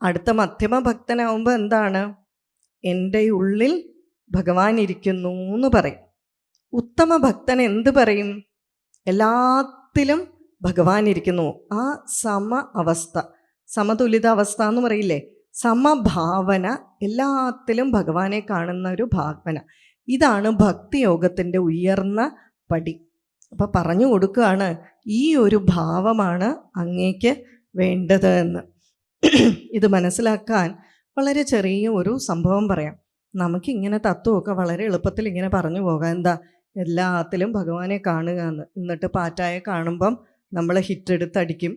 അടുത്ത മധ്യമ ഭക്തനാവുമ്പോൾ എന്താണ്? എൻ്റെ ഉള്ളിൽ ഭഗവാൻ ഇരിക്കുന്നു എന്ന് പറയും. ഉത്തമ ഭക്തൻ എന്ത് പറയും? എല്ലാത്തിലും ഭഗവാൻ ഇരിക്കുന്നു. ആ സമ അവസ്ഥ, സമതുലിത അവസ്ഥ എന്ന് പറയില്ലേ, സമഭാവന, എല്ലാത്തിലും ഭഗവാനെ കാണുന്ന ഒരു ഭാവന. ഇതാണ് ഭക്തിയോഗത്തിൻ്റെ ഉയർന്ന പടി. അപ്പം പറഞ്ഞു കൊടുക്കുകയാണ്, ഈ ഒരു ഭാവമാണ് അങ്ങേക്ക് വേണ്ടത് എന്ന്. ഇത് മനസ്സിലാക്കാൻ വളരെ ചെറിയ ഒരു സംഭവം പറയാം. നമുക്കിങ്ങനെ തത്വമൊക്കെ വളരെ എളുപ്പത്തിൽ ഇങ്ങനെ പറഞ്ഞു പോകാം. എന്താ, എല്ലാത്തിലും ഭഗവാനെ കാണുക എന്ന്. എന്നിട്ട് പാറ്റായെ കാണുമ്പം നമ്മൾ ഹിറ്റെടുത്തടിക്കും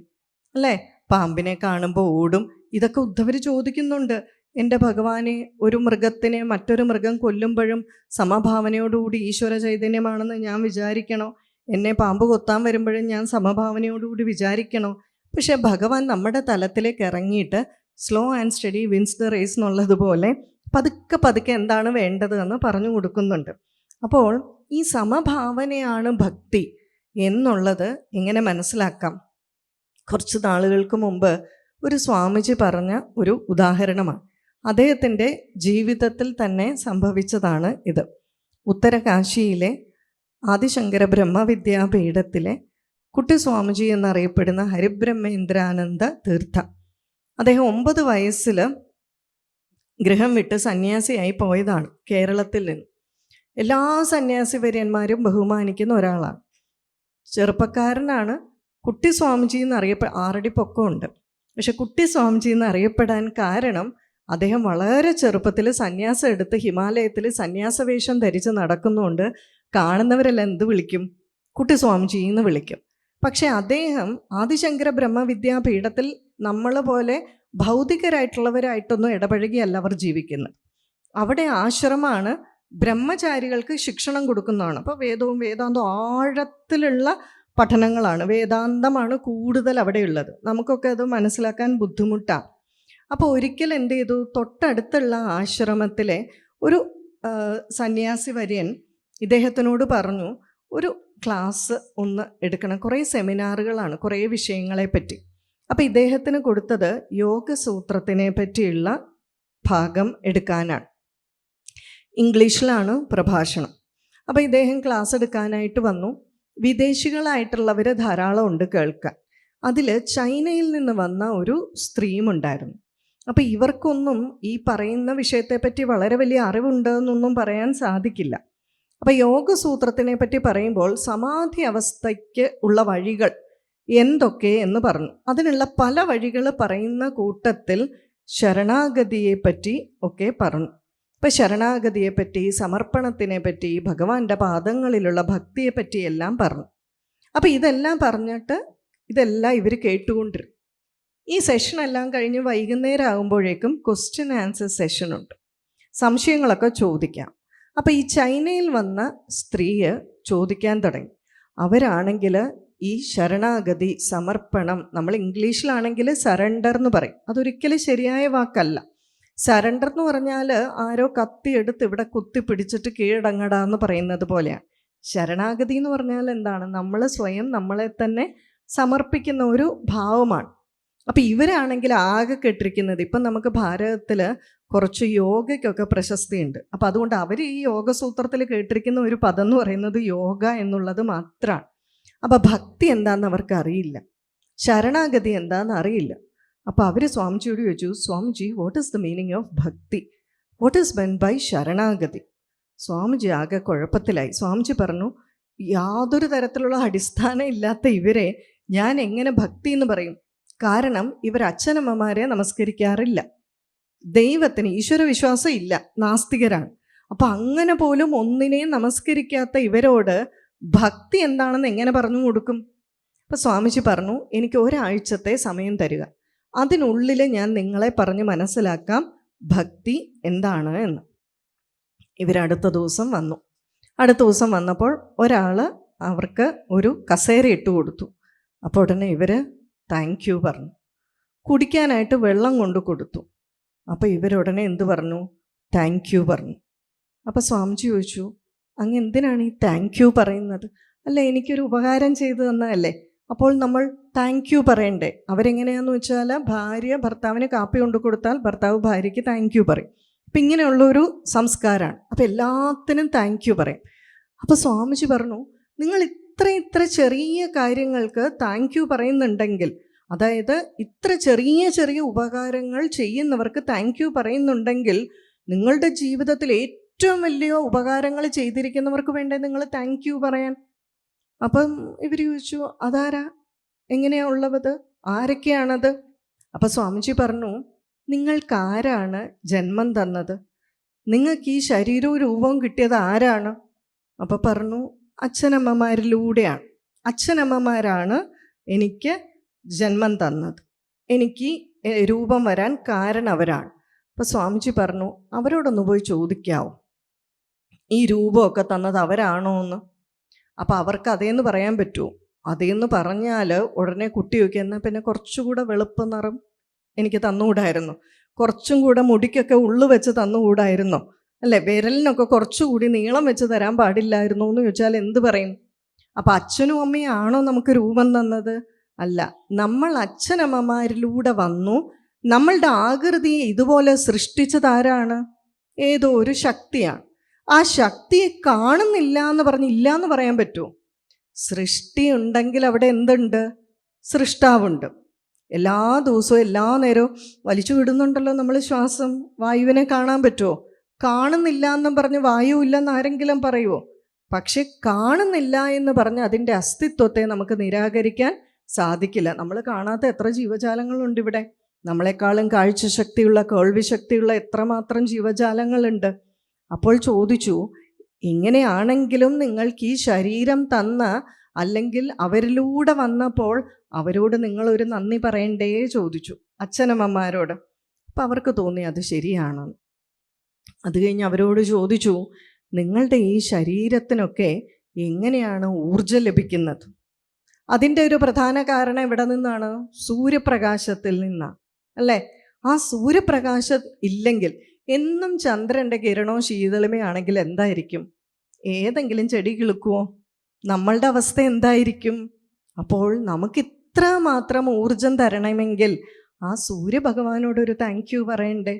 അല്ലേ? പാമ്പിനെ കാണുമ്പോൾ ഓടും. ഇതൊക്കെ ഉദ്ധവർ ചോദിക്കുന്നുണ്ട്. എൻ്റെ ഭഗവാനെ, ഒരു മൃഗത്തിനെ മറ്റൊരു മൃഗം കൊല്ലുമ്പോഴും സമഭാവനയോടുകൂടി ഈശ്വര ചൈതന്യമാണെന്ന് ഞാൻ വിചാരിക്കണോ? എന്നെ പാമ്പ് കൊത്താൻ വരുമ്പോഴും ഞാൻ സമഭാവനയോടുകൂടി വിചാരിക്കണോ? പക്ഷേ ഭഗവാൻ നമ്മുടെ തലത്തിലേക്ക് ഇറങ്ങിയിട്ട് slow and steady wins the race എന്നുള്ളതുപോലെ പതുക്കെ പതുക്കെ എന്താണ് വേണ്ടത് എന്ന് പറഞ്ഞു കൊടുക്കുന്നുണ്ട്. അപ്പോൾ ഈ സമഭാവനയാണ് ഭക്തി എന്നുള്ളത് എങ്ങനെ മനസ്സിലാക്കാം? കുറച്ച് നാളുകൾക്ക് മുമ്പ് ഒരു സ്വാമിജി പറഞ്ഞ ഒരു ഉദാഹരണമാണ്. അദ്ദേഹത്തിൻ്റെ ജീവിതത്തിൽ തന്നെ സംഭവിച്ചതാണ് ഇത്. ഉത്തരകാശിയിലെ ആദിശങ്കര ബ്രഹ്മവിദ്യാപീഠത്തിലെ കുട്ടി സ്വാമിജി എന്നറിയപ്പെടുന്ന ഹരിബ്രഹ്മേന്ദ്രാനന്ദ തീർത്ഥ, അദ്ദേഹം 9 വയസ്സിൽ ഗൃഹം വിട്ട് സന്യാസിയായി പോയതാണ് കേരളത്തിൽ നിന്ന്. എല്ലാ സന്യാസി വര്യന്മാരും ബഹുമാനിക്കുന്ന ഒരാളാണ്. ചെറുപ്പക്കാരനാണ്. കുട്ടി സ്വാമിജി എന്നറിയപ്പെടാൻ 6 അടി പൊക്കമുണ്ട്. പക്ഷെ കുട്ടി സ്വാമിജി എന്നറിയപ്പെടാൻ കാരണം അദ്ദേഹം വളരെ ചെറുപ്പത്തിൽ സന്യാസം എടുത്ത് ഹിമാലയത്തിൽ സന്യാസവേഷം ധരിച്ച് നടക്കുന്നുകൊണ്ട് കാണുന്നവരെല്ലാം എന്ത് വിളിക്കും? കുട്ടി സ്വാമിജി എന്ന് വിളിക്കും. പക്ഷെ അദ്ദേഹം ആദിശങ്കര ബ്രഹ്മവിദ്യാപീഠത്തിൽ നമ്മളെ പോലെ ഭൗതികരായിട്ടുള്ളവരായിട്ടൊന്നും ഇടപഴകിയല്ല അവർ ജീവിക്കുന്നത്. അവിടെ ആശ്രമമാണ്, ബ്രഹ്മചാരികൾക്ക് ശിക്ഷണം കൊടുക്കുന്നതാണ്. അപ്പോൾ വേദവും വേദാന്തവും ആഴത്തിലുള്ള പഠനങ്ങളാണ്, വേദാന്തമാണ് കൂടുതൽ അവിടെയുള്ളത്. നമുക്കൊക്കെ അത് മനസ്സിലാക്കാൻ ബുദ്ധിമുട്ടാണ്. അപ്പോൾ ഒരിക്കൽ എന്ത് ചെയ്തു, തൊട്ടടുത്തുള്ള ആശ്രമത്തിലെ ഒരു സന്യാസി വര്യൻ ഇദ്ദേഹത്തിനോട് പറഞ്ഞു, ഒരു ക്ലാസ് ഒന്ന് എടുക്കണം, കുറേ സെമിനാറുകളാണ് കുറേ വിഷയങ്ങളെ പറ്റി. അപ്പോൾ ഇദ്ദേഹത്തിന് കൊടുത്തത് യോഗസൂത്രത്തിനെ പറ്റിയുള്ള ഭാഗം എടുക്കാനാണ്. ഇംഗ്ലീഷിലാണ് പ്രഭാഷണം. അപ്പോൾ ഇദ്ദേഹം ക്ലാസ് എടുക്കാനായിട്ട് വന്നു. വിദേശികളായിട്ടുള്ളവർ ധാരാളം ഉണ്ട് കേൾക്കാൻ. അതിൽ ചൈനയിൽ നിന്ന് വന്ന ഒരു സ്ത്രീയും ഉണ്ടായിരുന്നു. അപ്പം ഇവർക്കൊന്നും ഈ പറയുന്ന വിഷയത്തെപ്പറ്റി വളരെ വലിയ അറിവുണ്ടെന്നൊന്നും പറയാൻ സാധിക്കില്ല. അപ്പം യോഗസൂത്രത്തിനെ പറ്റി പറയുമ്പോൾ സമാധി അവസ്ഥയ്ക്ക് ഉള്ള വഴികൾ എന്തൊക്കെ എന്ന് പറഞ്ഞു. അതിനുള്ള പല വഴികൾ പറയുന്ന കൂട്ടത്തിൽ ശരണാഗതിയെപ്പറ്റി ഒക്കെ പറഞ്ഞു. ഇപ്പം ശരണാഗതിയെപ്പറ്റി, സമർപ്പണത്തിനെ പറ്റി, ഭഗവാന്റെ പാദങ്ങളിലുള്ള ഭക്തിയെപ്പറ്റി എല്ലാം പറഞ്ഞു. അപ്പം ഇതെല്ലാം പറഞ്ഞിട്ട് ഇതെല്ലാം ഇവർ കേട്ടുകൊണ്ടിരുന്നു. ഈ സെഷനെല്ലാം കഴിഞ്ഞ് വൈകുന്നേരം ആകുമ്പോഴേക്കും ക്വസ്റ്റ്യൻ ആൻസർ സെഷനുണ്ട്. സംശയങ്ങളൊക്കെ ചോദിക്കാം. അപ്പം ഈ ചൈനയിൽ വന്ന സ്ത്രീയെ ചോദിക്കാൻ തുടങ്ങി. അവരാണെങ്കിൽ ഈ ശരണാഗതി, സമർപ്പണം, നമ്മൾ ഇംഗ്ലീഷിലാണെങ്കിൽ സറണ്ടർ എന്ന് പറയും. അതൊരിക്കലും ശരിയായ വാക്കല്ല. സറണ്ടർ എന്ന് പറഞ്ഞാൽ ആരോ കത്തിയെടുത്ത് ഇവിടെ കുത്തി പിടിച്ചിട്ട് കീഴടങ്ങടാന്ന് പറയുന്നത് പോലെയാണ്. ശരണാഗതി എന്ന് പറഞ്ഞാൽ എന്താണ്? നമ്മൾ സ്വയം നമ്മളെ തന്നെ സമർപ്പിക്കുന്ന ഒരു ഭാവമാണ്. അപ്പം ഇവരാണെങ്കിൽ ആകെ കേട്ടിരിക്കുന്നത്, ഇപ്പം നമുക്ക് ഭാരതത്തിൽ കുറച്ച് യോഗയ്ക്കൊക്കെ പ്രശസ്തിയുണ്ട്. അപ്പം അതുകൊണ്ട് അവർ ഈ യോഗസൂത്രത്തിൽ കേട്ടിരിക്കുന്ന ഒരു പദം എന്ന് പറയുന്നത് യോഗ എന്നുള്ളത് മാത്രമാണ്. അപ്പം ഭക്തി എന്താണെന്ന് അവർക്ക് അറിയില്ല, ശരണാഗതി എന്താണെന്ന് അറിയില്ല. അപ്പോൾ അവർ സ്വാമിജിയോട് ചോദിച്ചു, Swamiji, what is the meaning of bhakti? What is meant by sharanagati? Swamiji ആകെ കുഴപ്പത്തിലായി. സ്വാമിജി പറഞ്ഞു, യാതൊരു തരത്തിലുള്ള അടിസ്ഥാനം ഇല്ലാത്ത ഇവരെ ഞാൻ എങ്ങനെ ഭക്തി എന്ന് പറയും? കാരണം ഇവർ അച്ഛനമ്മമാരെ നമസ്കരിക്കാറില്ല, ദൈവത്തിന് ഈശ്വരവിശ്വാസം ഇല്ല, നാസ്തികരാണ്. അപ്പം അങ്ങനെ പോലും ഒന്നിനെയും നമസ്കരിക്കാത്ത ഇവരോട് ഭക്തി എന്താണെന്ന് എങ്ങനെ പറഞ്ഞു കൊടുക്കും? അപ്പം സ്വാമിജി പറഞ്ഞു, എനിക്ക് ഒരാഴ്ചത്തെ സമയം തരിക, അതിനുള്ളിൽ ഞാൻ നിങ്ങളെ പറഞ്ഞ് മനസ്സിലാക്കാം ഭക്തി എന്താണ് എന്ന്. ഇവരടുത്ത ദിവസം വന്നു. അടുത്ത ദിവസം വന്നപ്പോൾ ഒരാൾ അവർക്ക് ഒരു കസേര ഇട്ട് കൊടുത്തു. അപ്പോൾ ഉടനെ ഇവർ താങ്ക് യു പറഞ്ഞു. കുടിക്കാനായിട്ട് വെള്ളം കൊണ്ട് കൊടുത്തു. അപ്പോൾ ഇവരുടനെ എന്ത് പറഞ്ഞു? താങ്ക് യു പറഞ്ഞു. അപ്പോൾ സ്വാമിജി ചോദിച്ചു, അങ്ങ് എന്തിനാണ് ഈ താങ്ക് യു പറയുന്നത്? അല്ല, എനിക്കൊരു ഉപകാരം ചെയ്തു തന്നതല്ലേ, അപ്പോൾ നമ്മൾ താങ്ക് യു പറയണ്ടേ? അവരെങ്ങനെയാണെന്ന് വെച്ചാൽ, ഭാര്യ ഭർത്താവിന് കാപ്പി കൊണ്ട് കൊടുത്താൽ ഭർത്താവ് ഭാര്യയ്ക്ക് താങ്ക് യു പറയും. അപ്പം ഇങ്ങനെയുള്ളൊരു സംസ്കാരമാണ്. അപ്പം എല്ലാത്തിനും താങ്ക് യു പറയും. അപ്പോൾ സ്വാമിജി പറഞ്ഞു, നിങ്ങൾ ഇത്ര ചെറിയ കാര്യങ്ങൾക്ക് താങ്ക് യു പറയുന്നുണ്ടെങ്കിൽ, അതായത് ഇത്ര ചെറിയ ചെറിയ ഉപകാരങ്ങൾ ചെയ്യുന്നവർക്ക് താങ്ക് യു പറയുന്നുണ്ടെങ്കിൽ, നിങ്ങളുടെ ജീവിതത്തിൽ ഏറ്റവും വലിയ ഉപകാരങ്ങൾ ചെയ്തിരിക്കുന്നവർക്ക് വേണ്ടേ നിങ്ങൾ താങ്ക് യു പറയാൻ? അപ്പം ഇവർ ചോദിച്ചു, അതാരാ, എങ്ങനെയാ ഉള്ളത്, ആരൊക്കെയാണത്? അപ്പം സ്വാമിജി പറഞ്ഞു, നിങ്ങൾക്കാരാണ് ജന്മം തന്നത്? നിങ്ങൾക്ക് ഈ ശരീരവും രൂപവും കിട്ടിയത് ആരാണ്? അപ്പം പറഞ്ഞു, അച്ഛനമ്മമാരിലൂടെയാണ്. അച്ഛനമ്മമാരാണ് എനിക്ക് ജന്മം തന്നത്, എനിക്ക് രൂപം വരാൻ കാരണം അവരാണ്. അപ്പം സ്വാമിജി പറഞ്ഞു, അവരോടൊന്ന് പോയി ചോദിക്കാവോ ഈ രൂപമൊക്കെ തന്നത് അവരാണോ എന്ന്? അപ്പം അവർക്ക് അതേന്ന് പറയാൻ പറ്റുമോ? അതേന്ന് പറഞ്ഞാൽ ഉടനെ കുട്ടി ചോദിക്കുക, എന്നാൽ പിന്നെ കുറച്ചുകൂടെ വെളുപ്പ് നിറം എനിക്ക് തന്നുകൂടായിരുന്നു, കുറച്ചും കൂടെ മുടിക്കൊക്കെ ഉള്ളു വെച്ച് തന്നുകൂടായിരുന്നോ, അല്ലേ, വിരലിനൊക്കെ കുറച്ചുകൂടി നീളം വെച്ച് തരാൻ പാടില്ലായിരുന്നു എന്ന് ചോദിച്ചാൽ എന്ത് പറയും? അപ്പം അച്ഛനും അമ്മയും ആണോ നമുക്ക് രൂപം തന്നത്? അല്ല, നമ്മൾ അച്ഛനമ്മമാരിലൂടെ വന്നു. നമ്മളുടെ ആകൃതിയെ ഇതുപോലെ സൃഷ്ടിച്ചതാരാണ്? ഏതോ ഒരു ശക്തിയാണ്. ആ ശക്തിയെ കാണുന്നില്ല എന്ന് പറഞ്ഞ് ഇല്ല എന്ന് പറയാൻ പറ്റുമോ? സൃഷ്ടി ഉണ്ടെങ്കിൽ അവിടെ എന്തുണ്ട്? സൃഷ്ടാവുണ്ട്. എല്ലാ ദിവസവും എല്ലാ നേരവും വലിച്ചു വിടുന്നുണ്ടല്ലോ നമ്മൾ ശ്വാസം. വായുവിനെ കാണാൻ പറ്റുമോ? കാണുന്നില്ല എന്നും പറഞ്ഞ് വായു ഇല്ലെന്ന് ആരെങ്കിലും പറയുമോ? പക്ഷെ കാണുന്നില്ല എന്ന് പറഞ്ഞ് അതിൻ്റെ അസ്തിത്വത്തെ നമുക്ക് നിരാകരിക്കാൻ സാധിക്കില്ല. നമ്മൾ കാണാത്ത എത്ര ജീവജാലങ്ങളുണ്ട് ഇവിടെ. നമ്മളെക്കാളും കാഴ്ചശക്തിയുള്ള, കേൾവി ശക്തിയുള്ള എത്രമാത്രം ജീവജാലങ്ങളുണ്ട്. അപ്പോൾ ചോദിച്ചു, ഇങ്ങനെയാണെങ്കിലും നിങ്ങൾക്ക് ഈ ശരീരം തന്ന, അല്ലെങ്കിൽ അവരിലൂടെ വന്നപ്പോൾ അവരോട് നിങ്ങളൊരു നന്ദി പറയണ്ടേ ചോദിച്ചു, അച്ഛനമ്മമാരോട്. അപ്പം അവർക്ക് തോന്നി അത് ശരിയാണെന്ന്. അത് കഴിഞ്ഞ് അവരോട് ചോദിച്ചു, നിങ്ങളുടെ ഈ ശരീരത്തിനൊക്കെ എങ്ങനെയാണ് ഊർജം ലഭിക്കുന്നത്? അതിൻ്റെ ഒരു പ്രധാന കാരണം എവിടെ നിന്നാണ്? സൂര്യപ്രകാശത്തിൽ നിന്നാണ്, അല്ലേ? ആ സൂര്യപ്രകാശം ഇല്ലെങ്കിൽ, എന്നും ചന്ദ്രൻ്റെ കിരണോ ശീതളമേ ആണെങ്കിൽ എന്തായിരിക്കും? ഏതെങ്കിലും ചെടി കിളുക്കുമോ? നമ്മളുടെ അവസ്ഥ എന്തായിരിക്കും? അപ്പോൾ നമുക്ക് ഇത്ര മാത്രം ഊർജം തരണമെങ്കിൽ ആ സൂര്യഭഗവാനോടൊരു താങ്ക് യു പറയണ്ടേ?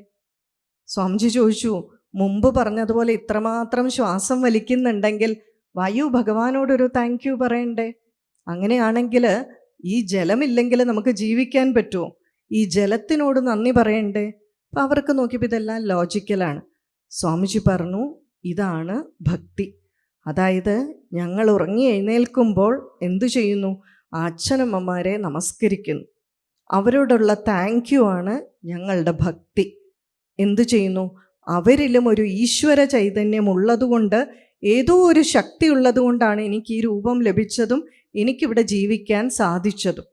സ്വാമിജി ചോദിച്ചു, മുമ്പ് പറഞ്ഞതുപോലെ ഇത്രമാത്രം ശ്വാസം വലിക്കുന്നുണ്ടെങ്കിൽ വായു ഭഗവാനോടൊരു താങ്ക് യു പറയണ്ടേ? അങ്ങനെയാണെങ്കിൽ ഈ ജലമില്ലെങ്കിൽ നമുക്ക് ജീവിക്കാൻ പറ്റുമോ? ഈ ജലത്തിനോട് നന്ദി പറയണ്ടേ? അപ്പം അവർക്ക് നോക്കിയപ്പോൾ ഇതെല്ലാം ലോജിക്കലാണ്. സ്വാമിജി പറഞ്ഞു, ഇതാണ് ഭക്തി. അതായത് ഞങ്ങൾ ഉറങ്ങി എഴുന്നേൽക്കുമ്പോൾ എന്തു ചെയ്യുന്നു? ആ അച്ഛനമ്മമാരെ നമസ്കരിക്കുന്നു. അവരോടുള്ള താങ്ക് യു ആണ് ഞങ്ങളുടെ ഭക്തി. എന്തു ചെയ്യുന്നു? അവരിലും ഒരു ഈശ്വര ചൈതന്യം ഉള്ളതുകൊണ്ട്, ഏതോ ഒരു ശക്തി ഉള്ളതുകൊണ്ടാണ് എനിക്ക് ഈ രൂപം ലഭിച്ചതും എനിക്കിവിടെ ജീവിക്കാൻ സാധിച്ചതും.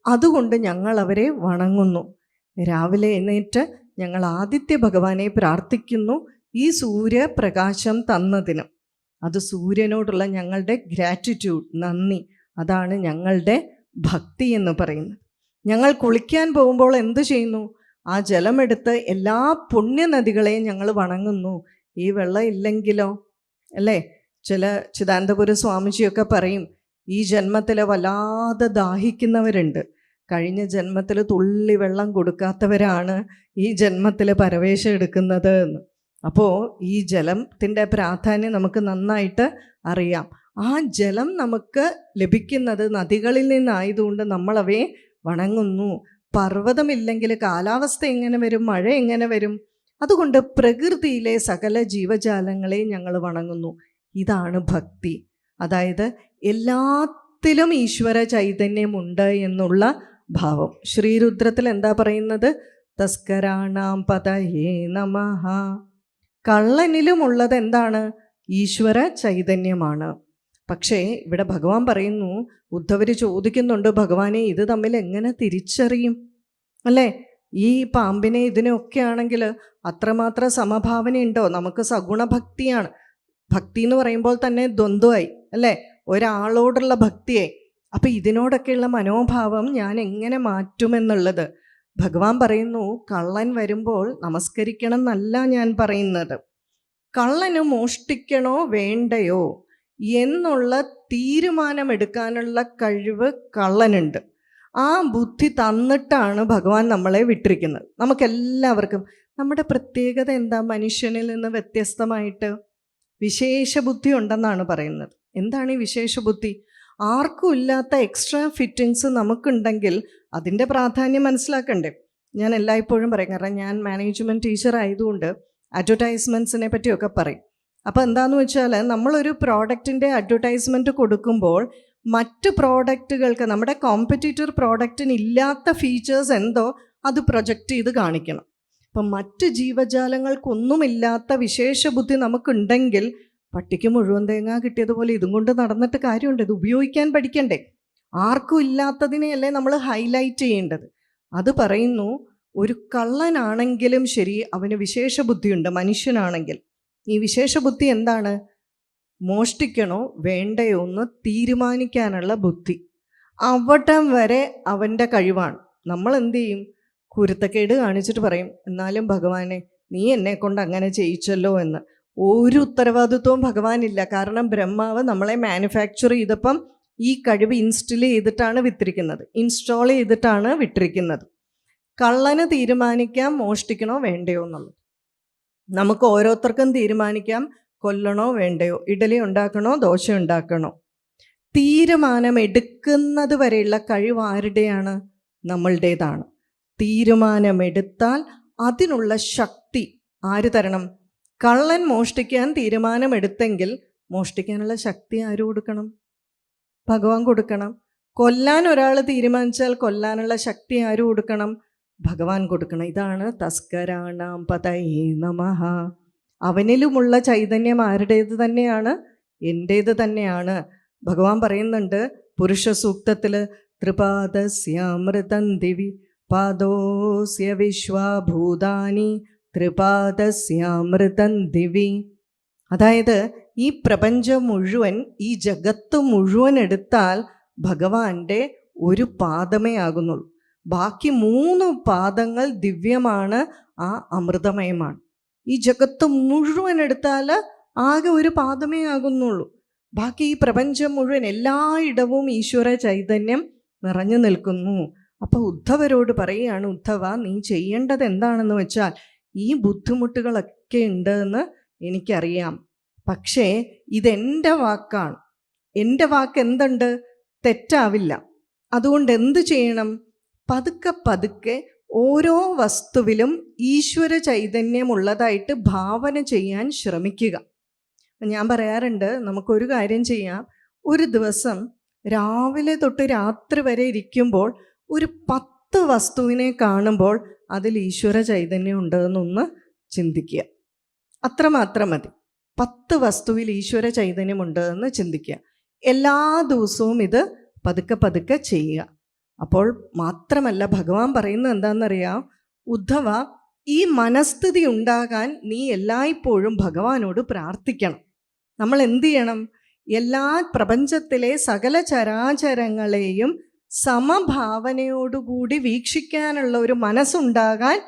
അതുകൊണ്ട് ഞങ്ങൾ അവരെ വണങ്ങുന്നു. രാവിലെ എഴുന്നേറ്റ് ഞങ്ങൾ ആദിത്യ ഭഗവാനെ പ്രാർത്ഥിക്കുന്നു ഈ സൂര്യപ്രകാശം തന്നതിനും. അത് സൂര്യനോടുള്ള ഞങ്ങളുടെ ഗ്രാറ്റിറ്റ്യൂഡ്, നന്ദി. അതാണ് ഞങ്ങളുടെ ഭക്തി എന്ന് പറയുന്നത്. ഞങ്ങൾ കുളിക്കാൻ പോകുമ്പോൾ എന്തു ചെയ്യുന്നു? ആ ജലമെടുത്ത് എല്ലാ പുണ്യനദികളെയും ഞങ്ങൾ വണങ്ങുന്നു. ഈ വെള്ളം ഇല്ലെങ്കിലോ? അല്ലേ? ചില ചിദാനന്ദപുര സ്വാമിജിയൊക്കെ പറയും, ഈ ജന്മത്തിൽ വല്ലാതെ ദാഹിക്കുന്നവരുണ്ട്, കഴിഞ്ഞ ജന്മത്തിൽ തുള്ളി വെള്ളം കൊടുക്കാത്തവരാണ് ഈ ജന്മത്തിൽ പരവേശം എടുക്കുന്നത് എന്ന്. അപ്പോൾ ഈ ജലത്തിൻ്റെ പ്രാധാന്യം നമുക്ക് നന്നായിട്ട് അറിയാം. ആ ജലം നമുക്ക് ലഭിക്കുന്നത് നദികളിൽ നിന്നായതുകൊണ്ട് നമ്മളവയെ വണങ്ങുന്നു. പർവ്വതമില്ലെങ്കിൽ കാലാവസ്ഥ എങ്ങനെ വരും? മഴ എങ്ങനെ വരും? അതുകൊണ്ട് പ്രകൃതിയിലെ സകല ജീവജാലങ്ങളെയും ഞങ്ങൾ വണങ്ങുന്നു. ഇതാണ് ഭക്തി. അതായത് എല്ലാത്തിലും ഈശ്വര ചൈതന്യമുണ്ട് എന്നുള്ള ഭാവം. ശ്രീരുദ്രത്തിൽ എന്താ പറയുന്നത്? തസ്കരാണാം പതയേ നമഃ. കള്ളനിലുമുള്ളത് എന്താണ്? ഈശ്വര ചൈതന്യമാണ്. പക്ഷേ ഇവിടെ ഭഗവാൻ പറയുന്നു, ഉദ്ധവർ ചോദിക്കുന്നുണ്ട്, ഭഗവാനെ ഇത് തമ്മിൽ എങ്ങനെ തിരിച്ചറിയും? അല്ലേ? ഈ പാമ്പിനെ ഇതിനെയൊക്കെ ആണെങ്കിൽ അത്രമാത്രം സമഭാവനയുണ്ടോ? നമുക്ക് സഗുണഭക്തിയാണ്. ഭക്തി എന്ന് പറയുമ്പോൾ തന്നെ ദ്വന്ദ്വമായി, അല്ലേ? ഒരാളോടുള്ള ഭക്തിയെ. അപ്പം ഇതിനോടൊക്കെയുള്ള മനോഭാവം ഞാൻ എങ്ങനെ മാറ്റുമെന്നുള്ളത് ഭഗവാൻ പറയുന്നു. കള്ളൻ വരുമ്പോൾ നമസ്കരിക്കണം എന്നല്ല ഞാൻ പറയുന്നത്. കള്ളന് മോഷ്ടിക്കണോ വേണ്ടയോ എന്നുള്ള തീരുമാനമെടുക്കാനുള്ള കഴിവ് കള്ളനുണ്ട്. ആ ബുദ്ധി തന്നിട്ടാണ് ഭഗവാൻ നമ്മളെ വിട്ടിരിക്കുന്നത്. നമുക്കെല്ലാവർക്കും നമ്മുടെ പ്രത്യേകത എന്താ? മനുഷ്യനിൽ നിന്ന് വ്യത്യസ്തമായിട്ട് വിശേഷ ബുദ്ധി ഉണ്ടെന്നാണ് പറയുന്നത്. എന്താണ് ഈ വിശേഷ ബുദ്ധി? ആർക്കും ഇല്ലാത്ത എക്സ്ട്രാ ഫിറ്റിങ്സ് നമുക്കുണ്ടെങ്കിൽ അതിൻ്റെ പ്രാധാന്യം മനസ്സിലാക്കണ്ടേ? ഞാൻ എല്ലായ്പ്പോഴും പറയും, കാരണം ഞാൻ മാനേജ്മെൻറ്റ് ടീച്ചർ ആയതുകൊണ്ട് അഡ്വർടൈസ്മെൻറ്റ്സിനെ പറ്റിയൊക്കെ പറയും. അപ്പോൾ എന്താണെന്ന് വെച്ചാൽ, നമ്മളൊരു പ്രോഡക്റ്റിൻ്റെ അഡ്വർടൈസ്മെൻറ്റ് കൊടുക്കുമ്പോൾ മറ്റ് പ്രോഡക്റ്റുകൾക്ക്, നമ്മുടെ കോമ്പറ്റീറ്റർ പ്രോഡക്റ്റിന് ഇല്ലാത്ത ഫീച്ചേഴ്സ് എന്തോ അത് പ്രൊജക്റ്റ് ചെയ്ത് കാണിക്കണം. അപ്പം മറ്റ് ജീവജാലങ്ങൾക്കൊന്നുമില്ലാത്ത വിശേഷ ബുദ്ധി നമുക്കുണ്ടെങ്കിൽ, പട്ടിക്ക് മുഴുവൻ തേങ്ങ കിട്ടിയതുപോലെ ഇതും കൊണ്ട് നടന്നിട്ട് കാര്യമുണ്ട്. ഇത് ഉപയോഗിക്കാൻ പഠിക്കണ്ടേ? ആർക്കും ഇല്ലാത്തതിനെയല്ലേ നമ്മൾ ഹൈലൈറ്റ് ചെയ്യേണ്ടത്. അത് പറയുന്നു, ഒരു കള്ളനാണെങ്കിലും ശരി അവന് വിശേഷ ബുദ്ധിയുണ്ട്. മനുഷ്യനാണെങ്കിൽ ഈ വിശേഷ ബുദ്ധി എന്താണ്? മോഷ്ടിക്കണോ വേണ്ടയോ എന്ന് തീരുമാനിക്കാനുള്ള ബുദ്ധി. അവിടം വരെ അവൻ്റെ കഴിവാണ്. നമ്മൾ എന്തു ചെയ്യും? കുരുത്തക്കേട് കാണിച്ചിട്ട് പറയും, എന്നാലും ഭഗവാനെ നീ എന്നെ കൊണ്ട് അങ്ങനെ ചെയ്യിച്ചല്ലോ എന്ന്. ഒരു ഉത്തരവാദിത്വവും ഭഗവാനില്ല. കാരണം ബ്രഹ്മാവ് നമ്മളെ മാനുഫാക്ചർ ചെയ്തപ്പം ഈ കഴിവ് ഇൻസ്റ്റാൾ ചെയ്തിട്ടാണ് വിട്ടിരിക്കുന്നത്. കള്ളന് തീരുമാനിക്കാം മോഷ്ടിക്കണോ വേണ്ടയോ എന്നുള്ളത്. നമുക്ക് ഓരോരുത്തർക്കും തീരുമാനിക്കാം കൊല്ലണോ വേണ്ടയോ, ഇഡലി ഉണ്ടാക്കണോ ദോശ ഉണ്ടാക്കണോ. തീരുമാനമെടുക്കുന്നത് വരെയുള്ള കഴിവ് ആരുടെയാണ്? നമ്മളുടേതാണ്. തീരുമാനമെടുത്താൽ അതിനുള്ള ശക്തി ആര് തരണം? കള്ളൻ മോഷ്ടിക്കാൻ തീരുമാനമെടുത്തെങ്കിൽ മോഷ്ടിക്കാനുള്ള ശക്തി ആര് കൊടുക്കണം? ഭഗവാൻ കൊടുക്കണം. കൊല്ലാൻ ഒരാൾ തീരുമാനിച്ചാൽ കൊല്ലാനുള്ള ശക്തി ആര് കൊടുക്കണം? ഭഗവാൻ കൊടുക്കണം. ഇതാണ് തസ്കരാണാം പതയേ നമഃ. അവനിലുമുള്ള ചൈതന്യം ആരുടേത് തന്നെയാണ്? എൻ്റേത് തന്നെയാണ്. ഭഗവാൻ പറയുന്നുണ്ട് പുരുഷ സൂക്തത്തിൽ, ത്രിപാദസ്യാമൃതം ദിവി പാദോസ്യ വിശ്വഭൂതാനി ത്രിപാദസ്യാമൃതം ദിവി. അതായത് ഈ പ്രപഞ്ചം മുഴുവൻ, ഈ ജഗത്ത് മുഴുവൻ എടുത്താൽ ഭഗവാന്റെ ഒരു പാദമേ ആകുന്നുള്ളൂ. ബാക്കി 3 പാദങ്ങൾ ദിവ്യമാണ്, ആ അമൃതമയമാണ്. ഈ ജഗത്ത് മുഴുവൻ എടുത്താൽ ആകെ ഒരു പാദമേ ആകുന്നുള്ളൂ. ബാക്കി ഈ പ്രപഞ്ചം മുഴുവൻ എല്ലായിടവും ഈശ്വര ചൈതന്യം നിറഞ്ഞു നിൽക്കുന്നു. അപ്പോൾ ഉദ്ധവരോട് പറയുകയാണ്, ഉദ്ധവ നീ ചെയ്യേണ്ടത് എന്താണെന്ന് വെച്ചാൽ, ഈ ബുദ്ധിമുട്ടുകളൊക്കെ ഉണ്ടെന്ന് എനിക്കറിയാം, പക്ഷേ ഇതെൻ്റെ വാക്കാണ്. എൻ്റെ വാക്ക് എന്തുണ്ട്? തെറ്റാവില്ല. അതുകൊണ്ട് എന്ത് ചെയ്യണം? പതുക്കെ പതുക്കെ ഓരോ വസ്തുവിലും ഈശ്വര ചൈതന്യമുള്ളതായിട്ട് ഭാവന ചെയ്യാൻ ശ്രമിക്കുക. ഞാൻ പറയാറുണ്ട്, നമുക്കൊരു കാര്യം ചെയ്യാം. ഒരു ദിവസം രാവിലെ തൊട്ട് രാത്രി വരെ ഇരിക്കുമ്പോൾ ഒരു 10 വസ്തുവിനെ കാണുമ്പോൾ അതിൽ ഈശ്വര ചൈതന്യം ഉണ്ടെന്നൊന്ന് ചിന്തിക്കുക. അത്രമാത്രം മതി. 10 വസ്തുവിൽ ഈശ്വര ചൈതന്യമുണ്ട് എന്ന് ചിന്തിക്കുക. എല്ലാ ദിവസവും ഇത് പതുക്കെ പതുക്കെ ചെയ്യുക. അപ്പോൾ മാത്രമല്ല, ഭഗവാൻ പറയുന്നത് എന്താണെന്നറിയാം? ഉദ്ധവ, ഈ മനസ്ഥിതി ഉണ്ടാകാൻ നീ എല്ലായ്പ്പോഴും ഭഗവാനോട് പ്രാർത്ഥിക്കണം. നമ്മൾ എന്ത് ചെയ്യണം? എല്ലാ പ്രപഞ്ചത്തിലെ സകല ചരാചരങ്ങളെയും സമഭാവനയോടുകൂടി വീക്ഷിക്കാനുള്ള ഒരു മനസ്സുണ്ടാകാൻ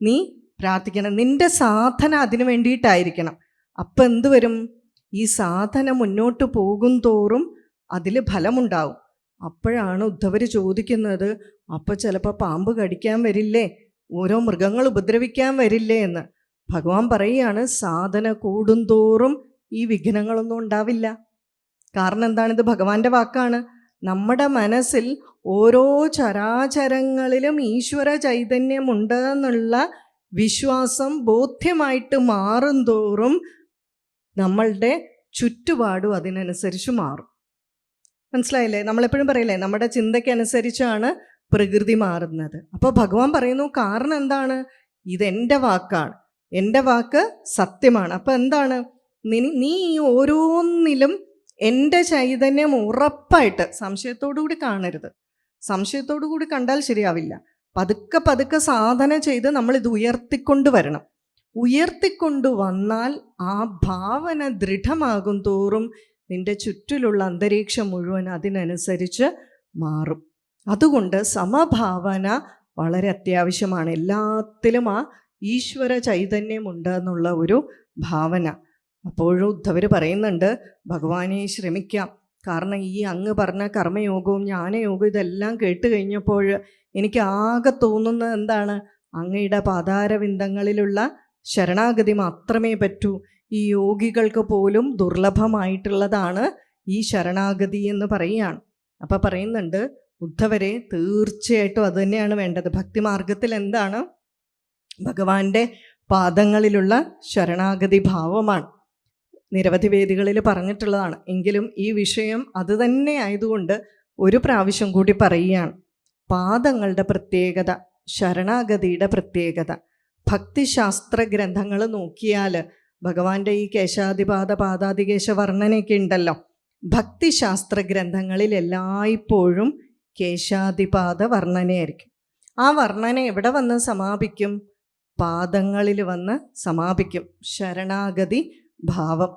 നീ പ്രാർത്ഥിക്കണം. നിന്റെ സാധന അതിനു വേണ്ടിയിട്ടായിരിക്കണം. അപ്പം എന്ത് വരും? ഈ സാധന മുന്നോട്ട് പോകും തോറും അതിൽ ഫലമുണ്ടാവും. അപ്പോഴാണ് ഉദ്ധവർ ചോദിക്കുന്നത്, അപ്പോൾ ചിലപ്പോൾ പാമ്പ് കടിക്കാൻ വരില്ലേ, ഓരോ മൃഗങ്ങൾ ഉപദ്രവിക്കാൻ വരില്ലേ എന്ന്. ഭഗവാൻ പറയുകയാണ്, സാധന കൂടുന്തോറും ഈ വിഘ്നങ്ങളൊന്നും ഉണ്ടാവില്ല. കാരണം എന്താണിത്? ഭഗവാന്റെ വാക്കാണ്. നമ്മുടെ മനസ്സിൽ ഓരോ ചരാചരങ്ങളിലും ഈശ്വര ചൈതന്യമുണ്ട് എന്നുള്ള വിശ്വാസം ബോധ്യമായിട്ട് മാറും തോറും നമ്മളുടെ ചുറ്റുപാടും അതിനനുസരിച്ച് മാറും. മനസ്സിലായില്ലേ? നമ്മളെപ്പോഴും പറയില്ലേ, നമ്മുടെ ചിന്തയ്ക്കനുസരിച്ചാണ് പ്രകൃതി മാറുന്നത്. അപ്പോൾ ഭഗവാൻ പറയുന്നു, കാരണം എന്താണ്? ഇതെൻ്റെ വാക്കാണ്, എൻ്റെ വാക്ക് സത്യമാണ്. അപ്പം എന്താണ്? നീ ഈ ഓരോന്നിലും എൻ്റെ ചൈതന്യം ഉറപ്പായിട്ട്, സംശയത്തോടു കൂടി കാണരുത്. സംശയത്തോടു കൂടി കണ്ടാൽ ശരിയാവില്ല. പതുക്കെ പതുക്കെ സാധന ചെയ്ത് നമ്മളിത് ഉയർത്തിക്കൊണ്ട് വരണം. ഉയർത്തിക്കൊണ്ട് വന്നാൽ ആ ഭാവന ദൃഢമാകും തോറും നിൻ്റെ ചുറ്റിലുള്ള അന്തരീക്ഷം മുഴുവൻ അതിനനുസരിച്ച് മാറും. അതുകൊണ്ട് സമഭാവന വളരെ അത്യാവശ്യമാണ്. എല്ലാത്തിലും ആ ഈശ്വര ചൈതന്യമുണ്ട് എന്നുള്ള ഒരു ഭാവന. അപ്പോഴും ഉദ്ധവർ പറയുന്നുണ്ട്, ഭഗവാനെ ശ്രമിക്കാം. കാരണം ഈ അങ്ങ് പറഞ്ഞ കർമ്മയോഗവും ജ്ഞാനയോഗവും ഇതെല്ലാം കേട്ട് കഴിഞ്ഞപ്പോൾ എനിക്ക് ആകെ തോന്നുന്നത് എന്താണ്? അങ്ങയുടെ പാതാരവിന്ദങ്ങളിലുള്ള ശരണാഗതി മാത്രമേ പറ്റൂ. ഈ യോഗികൾക്ക് പോലും ദുർലഭമായിട്ടുള്ളതാണ് ഈ ശരണാഗതി എന്ന് പറയുകയാണ്. അപ്പം പറയുന്നുണ്ട്, ഉദ്ധവരെ തീർച്ചയായിട്ടും അതുതന്നെയാണ് വേണ്ടത്. ഭക്തിമാർഗത്തിൽ എന്താണ്? ഭഗവാന്റെ പാദങ്ങളിലുള്ള ശരണാഗതി ഭാവമാണ്. നിരവധി വേദികളിൽ പറഞ്ഞിട്ടുള്ളതാണ്. എങ്കിലും ഈ വിഷയം അത് തന്നെ ആയതുകൊണ്ട് ഒരു പ്രാവശ്യം കൂടി പറയുകയാണ്. പാദങ്ങളുടെ പ്രത്യേകത, ശരണാഗതിയുടെ പ്രത്യേകത. ഭക്തിശാസ്ത്ര ഗ്രന്ഥങ്ങൾ നോക്കിയാൽ ഭഗവാന്റെ ഈ കേശാദിപാദ പാദാദികേശ വർണ്ണനയൊക്കെ ഉണ്ടല്ലോ. ഭക്തിശാസ്ത്ര ഗ്രന്ഥങ്ങളിൽ എല്ലായ്പ്പോഴും കേശാദിപാദ വർണ്ണനയായിരിക്കും. ആ വർണ്ണന എവിടെ വന്ന് സമാപിക്കും? പാദങ്ങളിൽ വന്ന് സമാപിക്കും. ശരണാഗതി ഭാവം.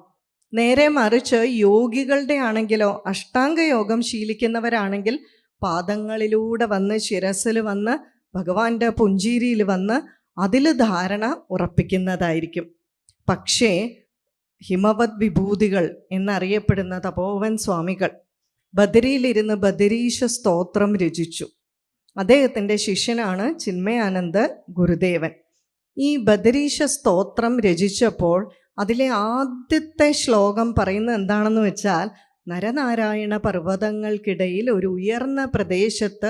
നേരെ മറിച്ച് യോഗികളുടെ ആണെങ്കിലോ, അഷ്ടാംഗയോഗം ശീലിക്കുന്നവരാണെങ്കിൽ പാദങ്ങളിലൂടെ വന്ന് ശിരസിൽ വന്ന് ഭഗവാന്റെ പുഞ്ചിരിയിൽ വന്ന് അതിൽ ധാരണ ഉറപ്പിക്കുന്നതായിരിക്കും. പക്ഷേ ഹിമവത് വിഭൂതികൾ എന്നറിയപ്പെടുന്ന തപോവൻ സ്വാമികൾ ബദരിയിലിരുന്ന് ബദരീശ സ്തോത്രം രചിച്ചു. അദ്ദേഹത്തിൻ്റെ ശിഷ്യനാണ് ചിന്മയാനന്ദ ഗുരുദേവൻ. ഈ ബദരീശ സ്തോത്രം രചിച്ചപ്പോൾ അതിലെ ആദ്യത്തെ ശ്ലോകം പറയുന്നത് എന്താണെന്ന് വെച്ചാൽ, നരനാരായണ പർവ്വതങ്ങൾക്കിടയിൽ ഒരു ഉയർന്ന പ്രദേശത്ത്,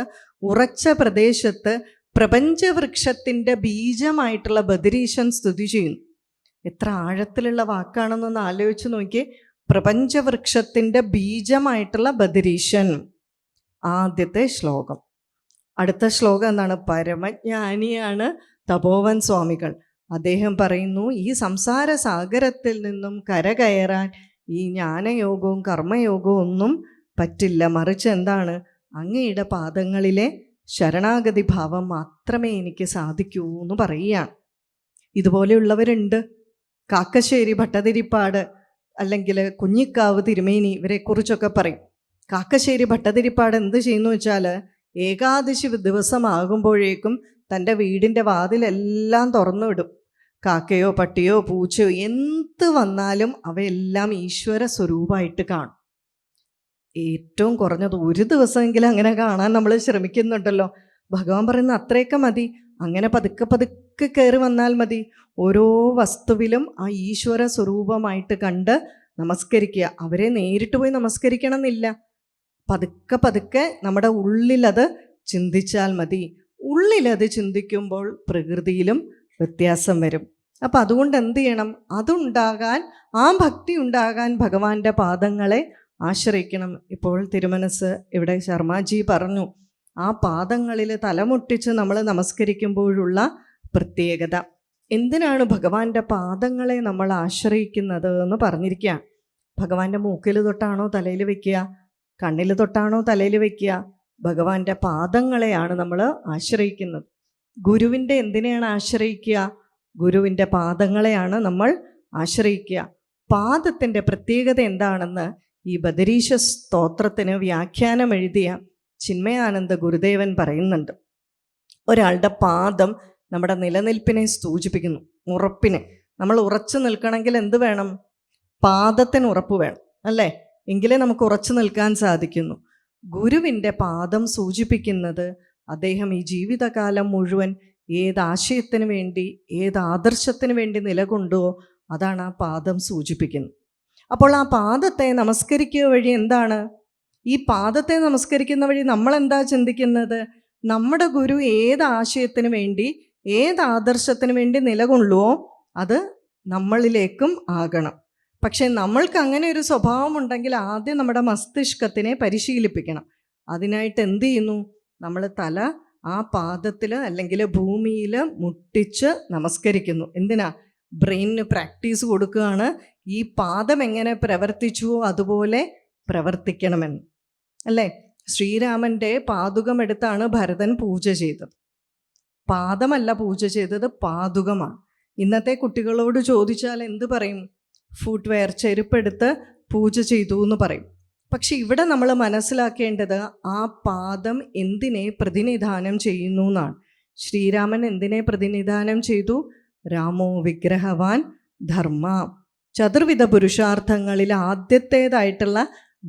ഉറച്ച പ്രദേശത്ത് പ്രപഞ്ചവൃക്ഷത്തിൻ്റെ ബീജമായിട്ടുള്ള ബദരീശൻ സ്തുതി ചെയ്യുന്നു. എത്ര ആഴത്തിലുള്ള വാക്കാണെന്നൊന്ന് ആലോചിച്ച് നോക്കിയേ. പ്രപഞ്ചവൃക്ഷത്തിൻ്റെ ബീജമായിട്ടുള്ള ബദരീശൻ, ആദ്യത്തെ ശ്ലോകം. അടുത്ത ശ്ലോകം എന്താണ്? പരമജ്ഞാനിയാണ് തപോവൻ സ്വാമികൾ. അദ്ദേഹം പറയുന്നു, ഈ സംസാര സാഗരത്തിൽ നിന്നും കരകയറാൻ ഈ ജ്ഞാനയോഗവും കർമ്മയോഗവും ഒന്നും പറ്റില്ല. മറിച്ച് എന്താണ്? അങ്ങയുടെ പാദങ്ങളിലെ ശരണാഗതി ഭാവം മാത്രമേ എനിക്ക് സാധിക്കൂ എന്ന് പറയുകയാണ്. ഇതുപോലെയുള്ളവരുണ്ട്. കാക്കശ്ശേരി ഭട്ടതിരിപ്പാട് അല്ലെങ്കിൽ കുഞ്ഞിക്കാവ് തിരുമേനി, ഇവരെക്കുറിച്ചൊക്കെ പറയും. കാക്കശ്ശേരി ഭട്ടതിരിപ്പാട് എന്ത് ചെയ്യുന്നു വെച്ചാൽ, ഏകാദശി ദിവസമാകുമ്പോഴേക്കും തൻ്റെ വീടിൻ്റെ വാതിലെല്ലാം തുറന്നു വിടും. കാക്കയോ പട്ടിയോ പൂച്ചയോ എന്ത് വന്നാലും അവയെല്ലാം ഈശ്വര സ്വരൂപമായിട്ട് കാണും. ഏറ്റവും കുറഞ്ഞത് ഒരു ദിവസമെങ്കിലും അങ്ങനെ കാണാൻ നമ്മൾ ശ്രമിക്കുന്നുണ്ടല്ലോ. ഭഗവാൻ പറയുന്ന അത്രയൊക്കെ മതി. അങ്ങനെ പതുക്കെ പതുക്കെ കയറി വന്നാൽ മതി. ഓരോ വസ്തുവിലും ആ ഈശ്വര സ്വരൂപമായിട്ട് കണ്ട് നമസ്കരിക്കുക. അവരെ നേരിട്ട് പോയി നമസ്കരിക്കണം എന്നില്ല. പതുക്കെ പതുക്കെ നമ്മുടെ ഉള്ളിലത് ചിന്തിച്ചാൽ മതി. ഉള്ളിലത് ചിന്തിക്കുമ്പോൾ പ്രകൃതിയിലും വ്യത്യാസം വരും. അപ്പം അതുകൊണ്ട് എന്ത് ചെയ്യണം? അതുണ്ടാകാൻ, ആ ഭക്തി ഉണ്ടാകാൻ ഭഗവാന്റെ പാദങ്ങളെ ആശ്രയിക്കണം. ഇപ്പോൾ തിരുമനസ് ഇവിടെ ശർമാജി പറഞ്ഞു, ആ പാദങ്ങളിൽ തലമുട്ടിച്ച് നമ്മൾ നമസ്കരിക്കുമ്പോഴുള്ള പ്രത്യേകത. എന്തിനാണ് ഭഗവാന്റെ പാദങ്ങളെ നമ്മൾ ആശ്രയിക്കുന്നത് എന്ന് പറഞ്ഞിരിക്കുക. ഭഗവാന്റെ മൂക്കിൽ തൊട്ടാണോ തലയിൽ വയ്ക്കുക? കണ്ണിൽ തൊട്ടാണോ തലയിൽ വയ്ക്കുക? ഭഗവാന്റെ പാദങ്ങളെയാണ് നമ്മൾ ആശ്രയിക്കുന്നത്. ഗുരുവിൻ്റെ എന്തിനെയാണ് ആശ്രയിക്കുക? ഗുരുവിൻ്റെ പാദങ്ങളെയാണ് നമ്മൾ ആശ്രയിക്കുക. പാദത്തിൻ്റെ പ്രത്യേകത എന്താണെന്ന് ഈ ബദരീശ സ്തോത്രത്തിന് വ്യാഖ്യാനം എഴുതിയ ചിന്മയാനന്ദ ഗുരുദേവൻ പറയുന്നുണ്ട്. ഒരാളുടെ പാദം നമ്മുടെ നിലനിൽപ്പിനെ സൂചിപ്പിക്കുന്നു, ഉറപ്പിനെ. നമ്മൾ ഉറച്ചു നിൽക്കണമെങ്കിൽ എന്ത് വേണം? പാദത്തിന് ഉറപ്പ് വേണം, അല്ലേ? എങ്കിലേ നമുക്ക് ഉറച്ചു നിൽക്കാൻ സാധിക്കുന്നു. ഗുരുവിൻ്റെ പാദം സൂചിപ്പിക്കുന്നത് അദ്ദേഹം ഈ ജീവിതകാലം മുഴുവൻ ഏതാശയത്തിന് വേണ്ടി, ഏത് ആദർശത്തിന് വേണ്ടി നിലകൊണ്ടോ അതാണ് ആ പാദം സൂചിപ്പിക്കുന്നത്. അപ്പോൾ ആ പാദത്തെ നമസ്കരിക്കുക വഴി എന്താണ്? ഈ പാദത്തെ നമസ്കരിക്കുന്ന വഴി നമ്മളെന്താ ചിന്തിക്കുന്നത്? നമ്മുടെ ഗുരു ഏത് ആശയത്തിന് വേണ്ടി, ഏത് ആദർശത്തിന് വേണ്ടി നിലകൊള്ളുവോ അത് നമ്മളിലേക്കും ആകണം. പക്ഷേ നമ്മൾക്ക് അങ്ങനെ ഒരു സ്വഭാവം ഉണ്ടെങ്കിൽ ആദ്യം നമ്മുടെ മസ്തിഷ്കത്തിനെ പരിശീലിപ്പിക്കണം. അതിനായിട്ട് എന്ത് ചെയ്യുന്നു? നമ്മൾ തല ആ പാദത്തിൽ അല്ലെങ്കിൽ ഭൂമിയിൽ മുട്ടിച്ച് നമസ്കരിക്കുന്നു. എന്തിനാ? ബ്രെയിനിന് പ്രാക്ടീസ് കൊടുക്കുകയാണ്. ഈ പാദം എങ്ങനെ പ്രവർത്തിച്ചുവോ അതുപോലെ പ്രവർത്തിക്കണമെന്ന്, അല്ലേ? ശ്രീരാമൻ്റെ പാദുകമെടുത്താണ് ഭരതൻ പൂജ ചെയ്തത്. പാദമല്ല പൂജ ചെയ്തത്, പാദുകമാണ്. ഇന്നത്തെ കുട്ടികളോട് ചോദിച്ചാൽ എന്ത് പറയും? ഫുട്വെയർ, ചെരുപ്പെടുത്ത് പൂജ ചെയ്തു എന്ന് പറയും. പക്ഷെ ഇവിടെ നമ്മൾ മനസ്സിലാക്കേണ്ടത് ആ പാദം എന്തിനെ പ്രതിനിധാനം ചെയ്യുന്നു എന്നാണ്. ശ്രീരാമൻ എന്തിനെ പ്രതിനിധാനം ചെയ്തു? രാമോ വിഗ്രഹവാൻ ധർമ്മ. ചതുർവിധ പുരുഷാർത്ഥങ്ങളിൽ ആദ്യത്തേതായിട്ടുള്ള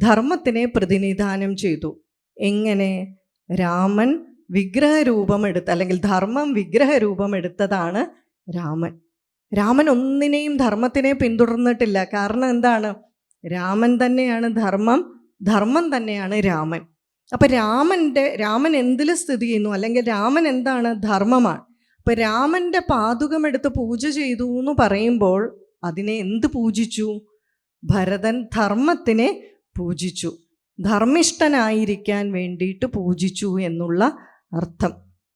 ധർമ്മത്തിനെ പ്രതിനിധാനം ചെയ്തു. എങ്ങനെ? രാമൻ വിഗ്രഹരൂപമെടുത്ത്, അല്ലെങ്കിൽ ധർമ്മം വിഗ്രഹരൂപമെടുത്തതാണ് രാമൻ. രാമൻ ഒന്നിനെയും ധർമ്മത്തിനെ പിന്തുടർന്നിട്ടില്ല. കാരണം എന്താണ്? രാമൻ തന്നെയാണ് ധർമ്മം, ധർമ്മം തന്നെയാണ് രാമൻ. അപ്പം രാമൻ എന്തിൽ സ്ഥിതി ചെയ്യുന്നു? അല്ലെങ്കിൽ രാമൻ എന്താണ്? ധർമ്മമാണ്. അപ്പം രാമൻ്റെ പാദുകമെടുത്ത് പൂജ ചെയ്തു എന്ന് പറയുമ്പോൾ അതിനെ എന്ത് പൂജിച്ചു? ഭരതൻ ധർമ്മത്തിനെ പൂജിച്ചു, ധർമ്മിഷ്ഠനായിരിക്കാൻ വേണ്ടിയിട്ട് പൂജിച്ചു എന്നുള്ള അർത്ഥം.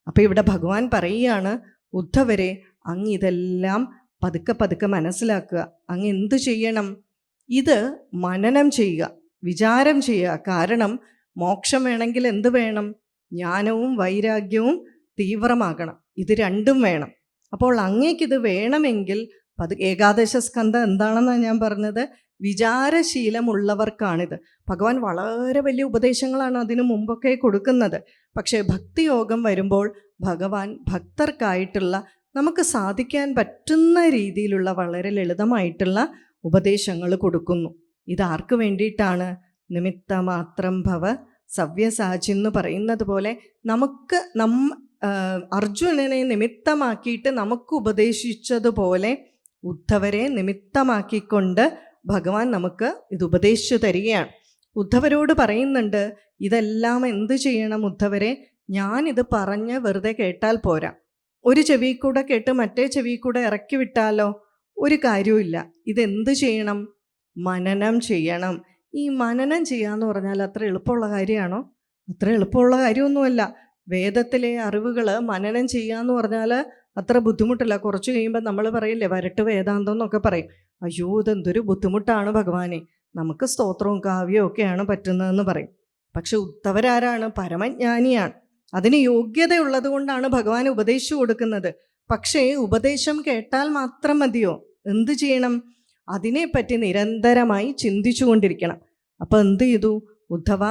അപ്പം ഇവിടെ ഭഗവാൻ പറയുകയാണ്, ഉദ്ധവരെ, അങ്ങ് ഇതെല്ലാം പതുക്കെ പതുക്കെ മനസ്സിലാക്കുക. അങ്ങ് എന്തു ചെയ്യണം? ഇത് മനനം ചെയ്യുക, വിചാരം ചെയ്യുക. കാരണം മോക്ഷം വേണമെങ്കിൽ എന്ത് വേണം? ജ്ഞാനവും വൈരാഗ്യവും തീവ്രമാകണം. ഇത് രണ്ടും വേണം. അപ്പോൾ അങ്ങേക്കിത് വേണമെങ്കിൽ ഏകാദശ സ്കന്ധം എന്താണെന്നാണ് ഞാൻ പറഞ്ഞത്? വിചാരശീലമുള്ളവർക്കാണിത്. ഭഗവാൻ വളരെ വലിയ ഉപദേശങ്ങളാണ് അതിനു മുമ്പൊക്കെ കൊടുക്കുന്നത്. പക്ഷേ ഭക്തിയോഗം വരുമ്പോൾ ഭഗവാൻ ഭക്തർക്കായിട്ടുള്ള, നമുക്ക് സാധിക്കാൻ പറ്റുന്ന രീതിയിലുള്ള വളരെ ലളിതമായിട്ടുള്ള ഉപദേശങ്ങൾ കൊടുക്കുന്നു. ഇതാർക്ക് വേണ്ടിയിട്ടാണ്? നിമിത്തമാത്രം ഭവ സവ്യസാചി എന്ന് പറയുന്നത് പോലെ നമുക്ക് അർജുനനെ നിമിത്തമാക്കിയിട്ട് നമുക്ക് ഉപദേശിച്ചതുപോലെ ഉദ്ധവരെ നിമിത്തമാക്കിക്കൊണ്ട് ഭഗവാൻ നമുക്ക് ഇത് ഉപദേശിച്ചു തരികയാണ്. ഉദ്ധവരോട് പറയുന്നുണ്ട്, ഇതെല്ലാം എന്ത് ചെയ്യണം ഉദ്ധവരെ? ഞാനിത് പറഞ്ഞ് വെറുതെ കേട്ടാൽ പോരാ. ഒരു ചെവി കൂടെ കേട്ട് മറ്റേ ചെവി കൂടെ ഇറക്കി വിട്ടാലോ? ഒരു കാര്യവുമില്ല. ഇതെന്ത് ചെയ്യണം? മനനം ചെയ്യണം. ഈ മനനം ചെയ്യാന്ന് പറഞ്ഞാൽ അത്ര എളുപ്പമുള്ള കാര്യമാണോ? അത്ര എളുപ്പമുള്ള കാര്യമൊന്നുമല്ല. വേദത്തിലെ അറിവുകൾ മനനം ചെയ്യാന്ന് പറഞ്ഞാൽ അത്ര ബുദ്ധിമുട്ടില്ല. കുറച്ച് കഴിയുമ്പോൾ നമ്മൾ പറയില്ലേ, വരട്ട് വേദാന്തം എന്നൊക്കെ പറയും. അയ്യോ, ഇതെന്തൊരു ബുദ്ധിമുട്ടാണ് ഭഗവാനെ, നമുക്ക് സ്തോത്രവും കാവ്യവും ഒക്കെയാണ് പറ്റുന്നതെന്ന് പറയും. പക്ഷെ ഉദ്ധവരാരാണ്? പരമജ്ഞാനിയാണ്. അതിന് യോഗ്യതയുള്ളത് കൊണ്ടാണ് ഭഗവാൻ ഉപദേശിച്ചു കൊടുക്കുന്നത്. പക്ഷേ ഉപദേശം കേട്ടാൽ മാത്രം മതിയോ? എന്ത് ചെയ്യണം? അതിനെപ്പറ്റി നിരന്തരമായി ചിന്തിച്ചു കൊണ്ടിരിക്കണം. അപ്പം എന്ത് ചെയ്തു? ഉദ്ധവ,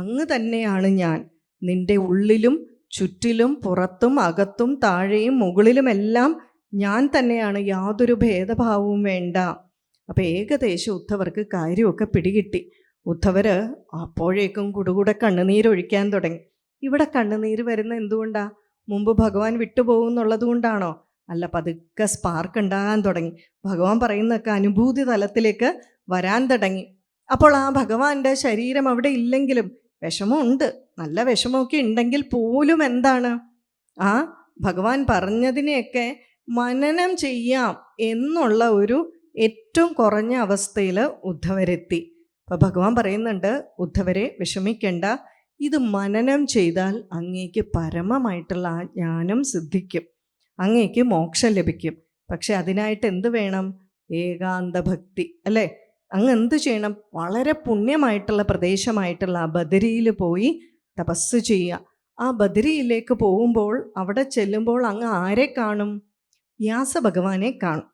അങ്ങ് തന്നെയാണ് ഞാൻ. നിന്റെ ഉള്ളിലും ചുറ്റിലും പുറത്തും അകത്തും താഴെയും മുകളിലുമെല്ലാം ഞാൻ തന്നെയാണ്. യാതൊരു ഭേദഭാവവും വേണ്ട. അപ്പം ഏകദേശം ഉദ്ധവർക്ക് കാര്യമൊക്കെ പിടികിട്ടി. ഉദ്ധവർ അപ്പോഴേക്കും കുടുകൂടെ കണ്ണുനീരൊഴിക്കാൻ തുടങ്ങി. ഇവിടെ കണ്ണുനീര് വരുന്ന എന്തുകൊണ്ടാ? മുമ്പ് ഭഗവാൻ വിട്ടുപോകുന്നുള്ളത് കൊണ്ടാണോ? അല്ല, പതുക്കെ സ്പാർക്ക് ഉണ്ടാകാൻ തുടങ്ങി. ഭഗവാൻ പറയുന്നതൊക്കെ അനുഭൂതി തലത്തിലേക്ക് വരാൻ തുടങ്ങി. അപ്പോൾ ആ ഭഗവാന്റെ ശരീരം അവിടെ ഇല്ലെങ്കിലും വിഷമമുണ്ട്, നല്ല വിഷമമൊക്കെ ഉണ്ടെങ്കിൽ പോലും എന്താണ്, ആ ഭഗവാൻ പറഞ്ഞതിനെയൊക്കെ മനനം ചെയ്യാം എന്നുള്ള ഒരു ഏറ്റവും കുറഞ്ഞ അവസ്ഥയിൽ ഉദ്ധവരെത്തി. അപ്പം ഭഗവാൻ പറയുന്നുണ്ട്, ഉദ്ധവരെ വിഷമിക്കേണ്ട, ഇത് മനനം ചെയ്താൽ അങ്ങേക്ക് പരമമായിട്ടുള്ള ആ ജ്ഞാനം സിദ്ധിക്കും, അങ്ങേക്ക് മോക്ഷം ലഭിക്കും. പക്ഷെ അതിനായിട്ട് എന്ത് വേണം? ഏകാന്ത ഭക്തി, അല്ലേ? അങ്ങ് എന്ത് ചെയ്യണം? വളരെ പുണ്യമായിട്ടുള്ള പ്രദേശമായിട്ടുള്ള ആ ബദരിയിൽ പോയി തപസ് ചെയ്യുക. ആ ബദരിയിലേക്ക് പോകുമ്പോൾ, അവിടെ ചെല്ലുമ്പോൾ അങ്ങ് ആരെ കാണും? വ്യാസഭഗവാനെ കാണും.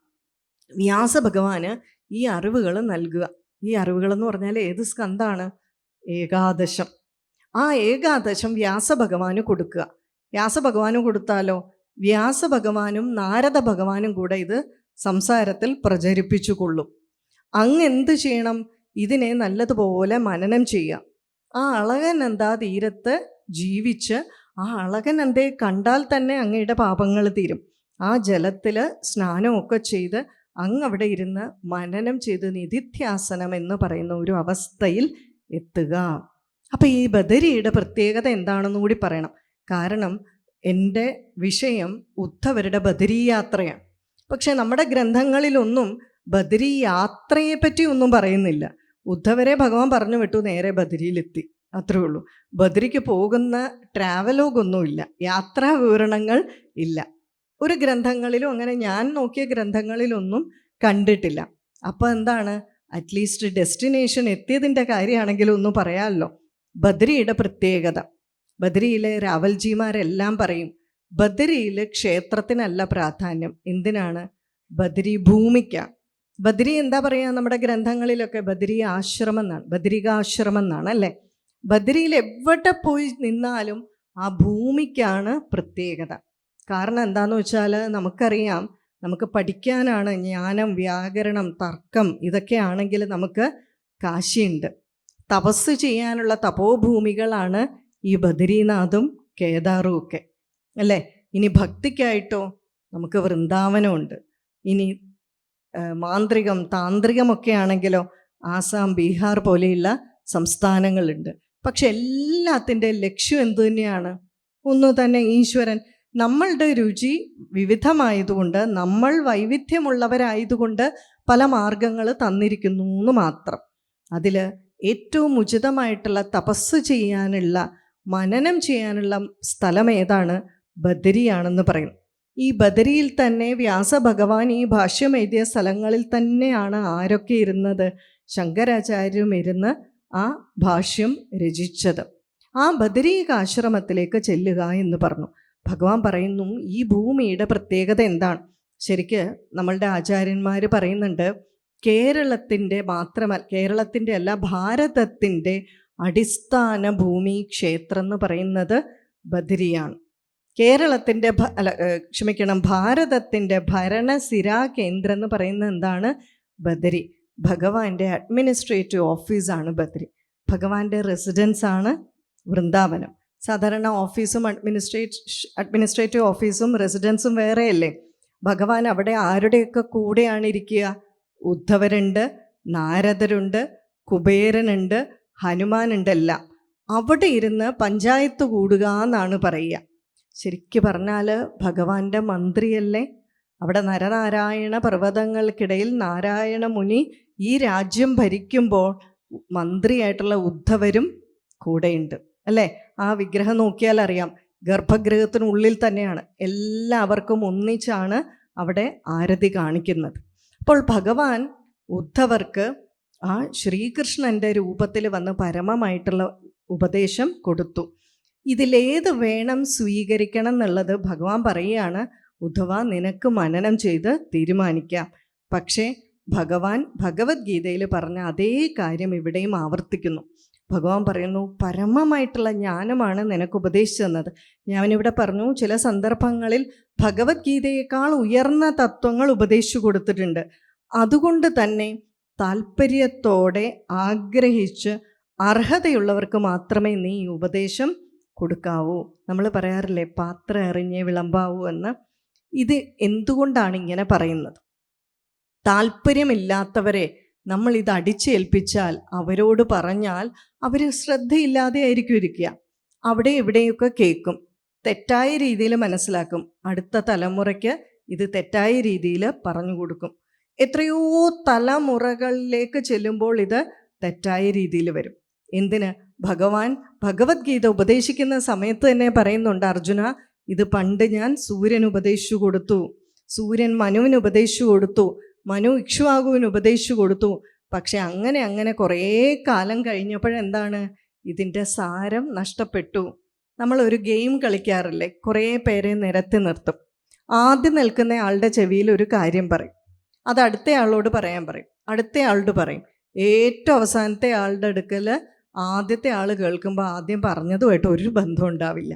വ്യാസഭഗവാന് ഈ അറിവുകൾ നൽകുക. ഈ അറിവുകളെന്ന് പറഞ്ഞാൽ ഏത് സ്കന്ധാണ്? ഏകാദശം. ആ ഏകാദശം വ്യാസഭഗവാന് കൊടുക്കുക. വ്യാസഭഗവാന് കൊടുത്താലോ, വ്യാസഭഗവാനും നാരദ ഭഗവാനും കൂടെ ഇത് സംസാരത്തിൽ പ്രചരിപ്പിച്ചു കൊള്ളും. അങ്ങ് എന്ത് ചെയ്യണം? ഇതിനെ നല്ലതുപോലെ മനനം ചെയ്യുക. ആ അളകൻ എന്താ തീരത്ത് ജീവിച്ച് ആ അളകൻ എന്തേ കണ്ടാൽ തന്നെ അങ്ങയുടെ പാപങ്ങൾ തീരും. ആ ജലത്തിൽ സ്നാനമൊക്കെ ചെയ്ത് അങ്ങ് അവിടെ ഇരുന്ന് മനനം ചെയ്ത് നിധിധ്യാസനം എന്ന് പറയുന്ന ഒരു അവസ്ഥയിൽ എത്തുക. അപ്പം ഈ ബദരിയുടെ പ്രത്യേകത എന്താണെന്ന് കൂടി പറയണം. കാരണം എൻ്റെ വിഷയം ഉദ്ധവരുടെ ബദരി യാത്രയാണ്. പക്ഷെ നമ്മുടെ ഗ്രന്ഥങ്ങളിലൊന്നും ബദരി യാത്രയെപ്പറ്റി ഒന്നും പറയുന്നില്ല. ഉദ്ധവരെ ഭഗവാൻ പറഞ്ഞു വിട്ടു, നേരെ ബദരിയിലെത്തി, അത്രേ ഉള്ളൂ. ബദരിക്ക് പോകുന്ന ട്രാവലോഗൊന്നുമില്ല, യാത്രാ വിവരണങ്ങൾ ഇല്ല. ഒരു ഗ്രന്ഥങ്ങളിലും അങ്ങനെ ഞാൻ നോക്കിയ ഗ്രന്ഥങ്ങളിലൊന്നും കണ്ടിട്ടില്ല. അപ്പോൾ എന്താണ്, അറ്റ്ലീസ്റ്റ് ഡെസ്റ്റിനേഷൻ എത്തിയതിൻ്റെ കാര്യമാണെങ്കിലും ഒന്ന് പറയാമല്ലോ. ബദരിയുടെ പ്രത്യേകത, ബദരിയിലെ രാവൽജിമാരെല്ലാം പറയും, ബദരിയിൽ ക്ഷേത്രത്തിനല്ല പ്രാധാന്യം. എന്തിനാണ്? ബദരി ഭൂമിക്കാണ്. ബദരി എന്താ പറയുക നമ്മുടെ ഗ്രന്ഥങ്ങളിലൊക്കെ? ബദരി ആശ്രമം എന്നാണ്, ബദരികാശ്രമം എന്നാണ്, അല്ലേ? ബദരിയിൽ എവിടെ പോയി നിന്നാലും ആ ഭൂമിക്കാണ് പ്രത്യേകത. കാരണം എന്താണെന്ന് വെച്ചാൽ നമുക്കറിയാം, നമുക്ക് പഠിക്കാനാണ് ജ്ഞാനം, വ്യാകരണം, തർക്കം, ഇതൊക്കെ ആണെങ്കിൽ നമുക്ക് കാശിയുണ്ട്. തപസ് ചെയ്യാനുള്ള തപോഭൂമികളാണ് ഈ ബദരീനാഥും കേദാറും ഒക്കെ, അല്ലേ? ഇനി ഭക്തിക്കായിട്ടോ നമുക്ക് വൃന്ദാവനമുണ്ട്. ഇനി മാന്ത്രികം, താന്ത്രികമൊക്കെ ആണെങ്കിലോ ആസാം, ബീഹാർ പോലെയുള്ള സംസ്ഥാനങ്ങളുണ്ട്. പക്ഷെ എല്ലാത്തിൻ്റെ ലക്ഷ്യം എന്തു തന്നെയാണ്? ഒന്നു തന്നെ, ഈശ്വരൻ. നമ്മളുടെ രുചി വിവിധമായതുകൊണ്ട്, നമ്മൾ വൈവിധ്യമുള്ളവരായതുകൊണ്ട് പല മാർഗങ്ങൾ തന്നിരിക്കുന്നു എന്ന് മാത്രം. അതിൽ ഏറ്റവും ഉചിതമായിട്ടുള്ള തപസ് ചെയ്യാനുള്ള, മനനം ചെയ്യാനുള്ള സ്ഥലം ഏതാണ്? ബദരിയാണെന്ന് പറയും. ഈ ബദരിയിൽ തന്നെ വ്യാസഭഗവാൻ ഈ ഭാഷ്യം എഴുതിയ സ്ഥലങ്ങളിൽ തന്നെയാണ് ആരൊക്കെ ഇരുന്നത്? ശങ്കരാചാര്യരും ഇരുന്ന് ആ ഭാഷ്യം രചിച്ചത്. ആ ബദരീകാശ്രമത്തിലേക്ക് ചെല്ലുക എന്ന് പറഞ്ഞു. ഭഗവാൻ പറയുന്നു, ഈ ഭൂമിയുടെ പ്രത്യേകത എന്താണ്? ശരിക്ക് നമ്മളുടെ ആചാര്യന്മാർ പറയുന്നുണ്ട്, കേരളത്തിൻ്റെ മാത്രമല്ല, കേരളത്തിൻ്റെ അല്ല, ഭാരതത്തിൻ്റെ അടിസ്ഥാന ഭൂമി ക്ഷേത്രം എന്ന് പറയുന്നത് ബദരിയാണ്. കേരളത്തിൻ്റെ ഭാരതത്തിൻ്റെ ഭരണസിരാ കേന്ദ്രം എന്ന് പറയുന്നത് എന്താണ്? ബദരി. ഭഗവാന്റെ അഡ്മിനിസ്ട്രേറ്റീവ് ഓഫീസാണ് ബദരി. ഭഗവാന്റെ റെസിഡൻസാണ് വൃന്ദാവനം. സാധാരണ ഓഫീസും അഡ്മിനിസ്ട്രേറ്റീവ് ഓഫീസും റെസിഡൻസും വേറെയല്ലേ? ഭഗവാൻ അവിടെ ആരുടെയൊക്കെ കൂടെയാണ് ഇരിക്കുക? ഉദ്ധവരുണ്ട്, നാരദരുണ്ട്, കുബേരനുണ്ട്, ഹനുമാനുണ്ടെല്ലാം. അവിടെ ഇരുന്ന് പഞ്ചായത്ത് കൂടുക എന്നാണ് പറയുക. ശരിക്കും പറഞ്ഞാൽ ഭഗവാന്റെ മന്ത്രിയല്ലേ? അവിടെ നരനാരായണ പർവ്വതങ്ങൾക്കിടയിൽ നാരായണ മുനി ഈ രാജ്യം ഭരിക്കുമ്പോൾ മന്ത്രിയായിട്ടുള്ള ഉദ്ധവരും കൂടെയുണ്ട്, അല്ലേ? ആ വിഗ്രഹം നോക്കിയാൽ അറിയാം, ഗർഭഗൃഹത്തിനുള്ളിൽ തന്നെയാണ്. എല്ലാവർക്കും ഒന്നിച്ചാണ് അവിടെ ആരതി കാണിക്കുന്നത്. അപ്പോൾ ഭഗവാൻ ഉദ്ധവർക്ക് ആ ശ്രീകൃഷ്ണൻ്റെ രൂപത്തിൽ വന്ന് പരമമായിട്ടുള്ള ഉപദേശം കൊടുത്തു. ഇതിലേത് വേണം സ്വീകരിക്കണം എന്നുള്ളത് ഭഗവാൻ പറയുകയാണ്, ഉദ്ധവ നിനക്ക് മനനം ചെയ്ത് തീരുമാനിക്കാം. പക്ഷേ ഭഗവാൻ ഭഗവത്ഗീതയിൽ പറഞ്ഞ അതേ കാര്യം ഇവിടെയും ആവർത്തിക്കുന്നു. ഭഗവാൻ പറയുന്നു, പരമമായിട്ടുള്ള ജ്ഞാനമാണ് നിനക്ക് ഉപദേശിച്ചു തന്നത്. ഞാനിവിടെ പറഞ്ഞു, ചില സന്ദർഭങ്ങളിൽ ഭഗവത്ഗീതയേക്കാൾ ഉയർന്ന തത്വങ്ങൾ ഉപദേശിച്ചു കൊടുത്തിട്ടുണ്ട്. അതുകൊണ്ട് തന്നെ താല്പര്യത്തോടെ ആഗ്രഹിച്ച് അർഹതയുള്ളവർക്ക് മാത്രമേ നീ ഈ ഉപദേശം കൊടുക്കാവൂ. നമ്മൾ പറയാറില്ലേ, പാത്രം എറിഞ്ഞേ വിളമ്പാവൂ എന്ന്. ഇത് എന്തുകൊണ്ടാണ് ഇങ്ങനെ പറയുന്നത്? താല്പര്യമില്ലാത്തവരെ നമ്മളിത് അടിച്ചേൽപ്പിച്ചാൽ, അവരോട് പറഞ്ഞാൽ അവർ ശ്രദ്ധയില്ലാതെ ആയിരിക്കും ഇരിക്കുക. അവിടെ ഇവിടെയൊക്കെ കേൾക്കും, തെറ്റായ രീതിയിൽ മനസ്സിലാക്കും, അടുത്ത തലമുറയ്ക്ക് ഇത് തെറ്റായ രീതിയിൽ പറഞ്ഞു കൊടുക്കും. എത്രയോ തലമുറകളിലേക്ക് ചെല്ലുമ്പോൾ ഇത് തെറ്റായ രീതിയിൽ വരും. എന്തിന്? ഭഗവാൻ ഭഗവത്ഗീത ഉപദേശിക്കുന്ന സമയത്ത് തന്നെ പറയുന്നുണ്ട്, അർജുന, ഇത് പണ്ട് ഞാൻ സൂര്യന് ഉപദേശിച്ചു കൊടുത്തു, സൂര്യൻ മനുവിന് ഉപദേശിച്ചു കൊടുത്തു, മനു ഇക്ഷ്വാകുവിന് ഉപദേശിച്ചു കൊടുത്തു. പക്ഷെ അങ്ങനെ കുറേ കാലം കഴിഞ്ഞപ്പോഴെന്താണ്? ഇതിൻ്റെ സാരം നഷ്ടപ്പെട്ടു. നമ്മളൊരു ഗെയിം കളിക്കാറില്ലേ? കുറേ പേരെ നിരത്തി നിർത്തും. ആദ്യം നിൽക്കുന്ന ആളുടെ ചെവിയിൽ ഒരു കാര്യം പറയും, അത് അടുത്ത ആളോട് പറയാൻ പറയും, അടുത്ത ആളോട് പറയും. ഏറ്റവും അവസാനത്തെ ആളുടെ അടുക്കൽ ആദ്യത്തെ ആൾ കേൾക്കുമ്പോൾ ആദ്യം പറഞ്ഞതുമായിട്ട് ഒരു ബന്ധം ഉണ്ടാവില്ല.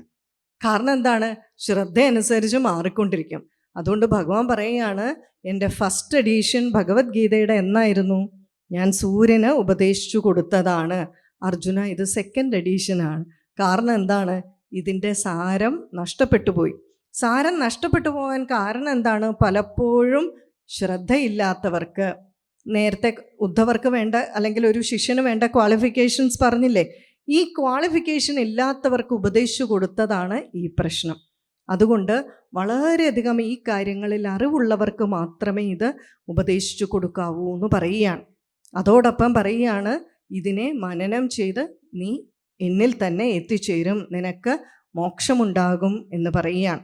കാരണം എന്താണ്? ശ്രദ്ധ അനുസരിച്ച് മാറിക്കൊണ്ടിരിക്കും. അതുകൊണ്ട് ഭഗവാൻ പറയുകയാണ്, എൻ്റെ ഫസ്റ്റ് എഡീഷൻ ഭഗവത്ഗീതയുടെ എന്നായിരുന്നു? ഞാൻ സൂര്യന് ഉപദേശിച്ചു കൊടുത്തതാണ്. അർജുന, ഇത് സെക്കൻഡ് എഡീഷനാണ്. കാരണം എന്താണ്? ഇതിൻ്റെ സാരം നഷ്ടപ്പെട്ടു പോയി. സാരം നഷ്ടപ്പെട്ടു പോകാൻ കാരണം എന്താണ്? പലപ്പോഴും ശ്രദ്ധയില്ലാത്തവർക്ക്, നേരത്തെ ഉദ്ധവർക്ക് വേണ്ട, അല്ലെങ്കിൽ ഒരു ശിഷ്യന് വേണ്ട ക്വാളിഫിക്കേഷൻസ് പറഞ്ഞില്ലേ, ഈ ക്വാളിഫിക്കേഷൻ ഇല്ലാത്തവർക്ക് ഉപദേശിച്ചു കൊടുത്തതാണ് ഈ പ്രശ്നം. അതുകൊണ്ട് വളരെയധികം ഈ കാര്യങ്ങളിൽ അറിവുള്ളവർക്ക് മാത്രമേ ഇത് ഉപദേശിച്ചു കൊടുക്കാവൂ എന്ന് പറയുകയാണ്. അതോടൊപ്പം പറയുകയാണ്, ഇതിനെ മനനം ചെയ്ത് നീ എന്നിൽ തന്നെ എത്തിച്ചേരും, നിനക്ക് മോക്ഷമുണ്ടാകും എന്ന് പറയുകയാണ്.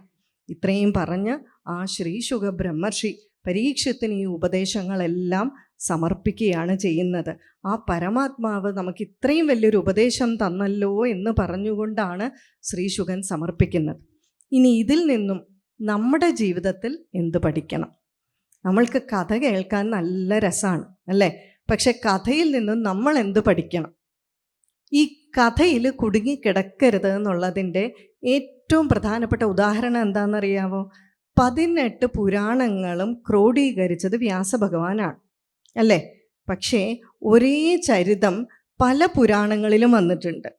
ഇത്രയും പറഞ്ഞ് ആ ശ്രീ ശുക ബ്രഹ്മർഷി പരീക്ഷത്തിന് ഈ ഉപദേശങ്ങളെല്ലാം സമർപ്പിക്കുകയാണ് ചെയ്യുന്നത്. ആ പരമാത്മാവ് നമുക്ക് ഇത്രയും വലിയൊരു ഉപദേശം തന്നല്ലോ എന്ന് പറഞ്ഞുകൊണ്ടാണ് ശ്രീ ശുകൻ സമർപ്പിക്കുന്നത്. ഇനി ഇതിൽ നിന്നും നമ്മുടെ ജീവിതത്തിൽ എന്ത് പഠിക്കണം? നമ്മൾക്ക് കഥ കേൾക്കാൻ നല്ല രസമാണ് അല്ലേ? പക്ഷെ കഥയിൽ നിന്നും നമ്മൾ എന്ത് പഠിക്കണം? ഈ കഥയിൽ കുടുങ്ങിക്കിടക്കരുത് എന്നുള്ളതിൻ്റെ ഏറ്റവും പ്രധാനപ്പെട്ട ഉദാഹരണം എന്താണെന്നറിയാമോ? 18 പുരാണങ്ങളും ക്രോഡീകരിച്ചത് വ്യാസഭഗവാനാണ് അല്ലേ? പക്ഷേ ഒരേ ചരിതം പല പുരാണങ്ങളിലും വന്നിട്ടുണ്ട്.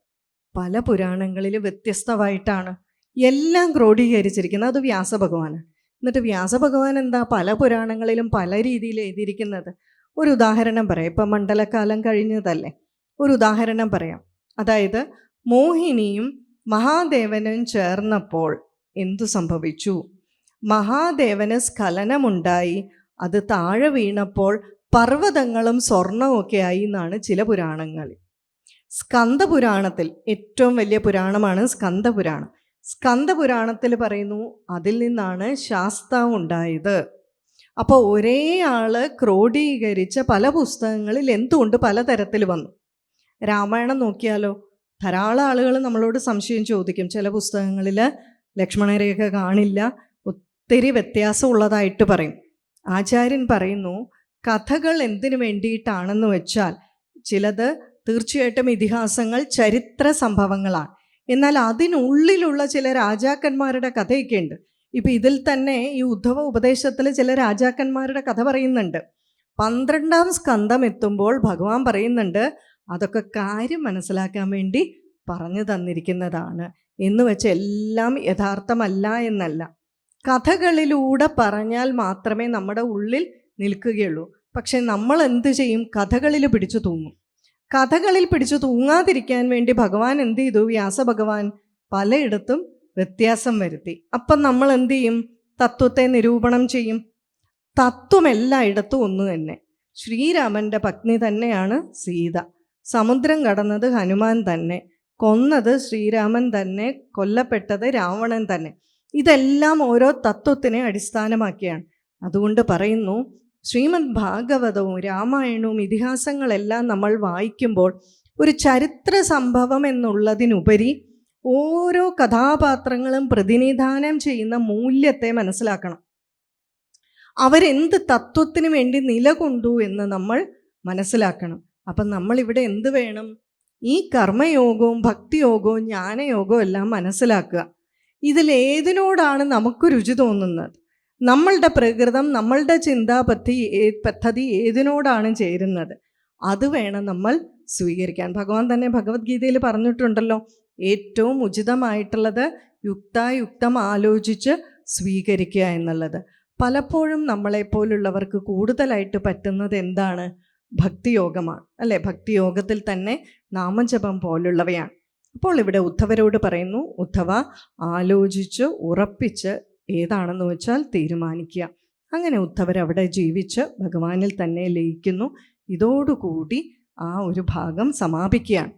പല പുരാണങ്ങളിലും വ്യത്യസ്തമായിട്ടാണ് എല്ലാം ക്രോഡീകരിച്ചിരിക്കുന്നത്. അത് വ്യാസഭഗവാനാണ്. എന്നിട്ട് വ്യാസഭഗവാൻ എന്താ പല പുരാണങ്ങളിലും പല രീതിയിൽ എഴുതിയിരിക്കുന്നത്? ഒരു ഉദാഹരണം പറയാം. ഇപ്പം മണ്ഡലകാലം കഴിഞ്ഞതല്ലേ, ഒരു ഉദാഹരണം പറയാം. അതായത് മോഹിനിയും മഹാദേവനും ചേർന്നപ്പോൾ എന്തു സംഭവിച്ചു? മഹാദേവന് സ്ഖലനമുണ്ടായി, അത് താഴെ വീണപ്പോൾ പർവ്വതങ്ങളും സ്വർണവും ഒക്കെ ആയി എന്നാണ് ചില പുരാണങ്ങളിൽ. സ്കന്ദപുരാണത്തിൽ ഏറ്റവും വലിയ പുരാണമാണ് സ്കന്ദപുരാണം. സ്കന്ദപുരാണത്തിൽ പറയുന്നു അതിൽ നിന്നാണ് ശാസ്താവ് ഉണ്ടായത്. അപ്പോൾ ഒരേ ആള് ക്രോഡീകരിച്ച പല പുസ്തകങ്ങളിൽ എന്തുകൊണ്ട് പലതരത്തിൽ വന്നു? രാമായണം നോക്കിയാലോ, ധാരാളം ആളുകൾ നമ്മളോട് സംശയം ചോദിക്കും. ചില പുസ്തകങ്ങളിൽ ലക്ഷ്മണരേഖ കാണില്ല, ഒത്തിരി വ്യത്യാസമുള്ളതായിട്ട് പറയും. ആചാര്യൻ പറയുന്നു കഥകൾ എന്തിനു വേണ്ടിയിട്ടാണെന്ന് വെച്ചാൽ ചിലത് തീർച്ചയായിട്ടും ഇതിഹാസങ്ങൾ, ചരിത്ര സംഭവങ്ങളാണ്. എന്നാൽ അതിനുള്ളിലുള്ള ചില രാജാക്കന്മാരുടെ കഥയൊക്കെ ഉണ്ട്. ഇപ്പം ഇതിൽ തന്നെ ഈ ഉദ്ധവ ഉപദേശത്തിൽ ചില രാജാക്കന്മാരുടെ കഥ പറയുന്നുണ്ട്. 12-ാം സ്കന്ധം എത്തുമ്പോൾ ഭഗവാൻ പറയുന്നുണ്ട് അതൊക്കെ കാര്യം മനസ്സിലാക്കാൻ വേണ്ടി പറഞ്ഞു തന്നിരിക്കുന്നതാണ് എന്ന് വെച്ച് എല്ലാം യഥാർത്ഥമല്ല എന്നല്ല. കഥകളിലൂടെ പറഞ്ഞാൽ മാത്രമേ നമ്മുടെ ഉള്ളിൽ നിൽക്കുകയുള്ളൂ. പക്ഷെ നമ്മൾ എന്ത് ചെയ്യും? കഥകളിൽ പിടിച്ചു തൂങ്ങും. കഥകളിൽ പിടിച്ചു തൂങ്ങാതിരിക്കാൻ വേണ്ടി ഭഗവാൻ എന്ത് ചെയ്തു? വ്യാസഭഗവാൻ പലയിടത്തും വ്യത്യാസം വരുത്തി. അപ്പം നമ്മൾ എന്ത് ചെയ്യും? തത്വത്തെ നിരൂപണം ചെയ്യും. തത്വം എല്ലായിടത്തും ഒന്ന് തന്നെ. ശ്രീരാമൻ്റെ പത്നി തന്നെയാണ് സീത. സമുദ്രം കടന്നത് ഹനുമാൻ തന്നെ, കൊന്നത് ശ്രീരാമൻ തന്നെ, കൊല്ലപ്പെട്ടത് രാവണൻ തന്നെ. ഇതെല്ലാം ഓരോ തത്വത്തിനെ അടിസ്ഥാനമാക്കിയാണ്. അതുകൊണ്ട് പറയുന്നു ശ്രീമദ് ഭാഗവതവും രാമായണവും ഇതിഹാസങ്ങളെല്ലാം നമ്മൾ വായിക്കുമ്പോൾ ഒരു ചരിത്ര സംഭവം എന്നുള്ളതിനുപരി ഓരോ കഥാപാത്രങ്ങളും പ്രതിനിധാനം ചെയ്യുന്ന മൂല്യത്തെ മനസ്സിലാക്കണം. അവരെന്ത് തത്വത്തിന് വേണ്ടി നിലകൊണ്ടു എന്ന് നമ്മൾ മനസ്സിലാക്കണം. അപ്പം നമ്മളിവിടെ എന്ത് വേണം? ഈ കർമ്മയോഗവും ഭക്തിയോഗവും ജ്ഞാനയോഗവും എല്ലാം മനസ്സിലാക്കുക. ഇതിലേതിനോടാണ് നമുക്ക് രുചി തോന്നുന്നത്? നമ്മളുടെ പ്രകൃതം, നമ്മളുടെ പദ്ധതി ഏതിനോടാണ് ചേരുന്നത്? അത് വേണം നമ്മൾ സ്വീകരിക്കാൻ. ഭഗവാൻ തന്നെ ഭഗവത്ഗീതയിൽ പറഞ്ഞിട്ടുണ്ടല്ലോ, ഏറ്റവും ഉചിതമായിട്ടുള്ളത് യുക്തായുക്തം ആലോചിച്ച് സ്വീകരിക്കുക എന്നുള്ളത്. പലപ്പോഴും നമ്മളെപ്പോലുള്ളവർക്ക് കൂടുതലായിട്ട് പറ്റുന്നത് എന്താണ്? ഭക്തിയോഗമാണ്, അല്ലേ? ഭക്തിയോഗത്തിൽ തന്നെ നാമജപം പോലുള്ളവയാണ്. അപ്പോൾ ഇവിടെ ഉദ്ധവരോട് പറയുന്നു, ഉദ്ധവ ആലോചിച്ച് ഉറപ്പിച്ച് ഏതാണെന്ന് വെച്ചാൽ തീരുമാനിക്കുക. അങ്ങനെ ഉദ്ധവരവിടെ ജീവിച്ച് ഭഗവാനിൽ തന്നെ ലയിക്കുന്നു. ഇതോടുകൂടി ആ ഒരു ഭാഗം സമാപിക്കുകയാണ്.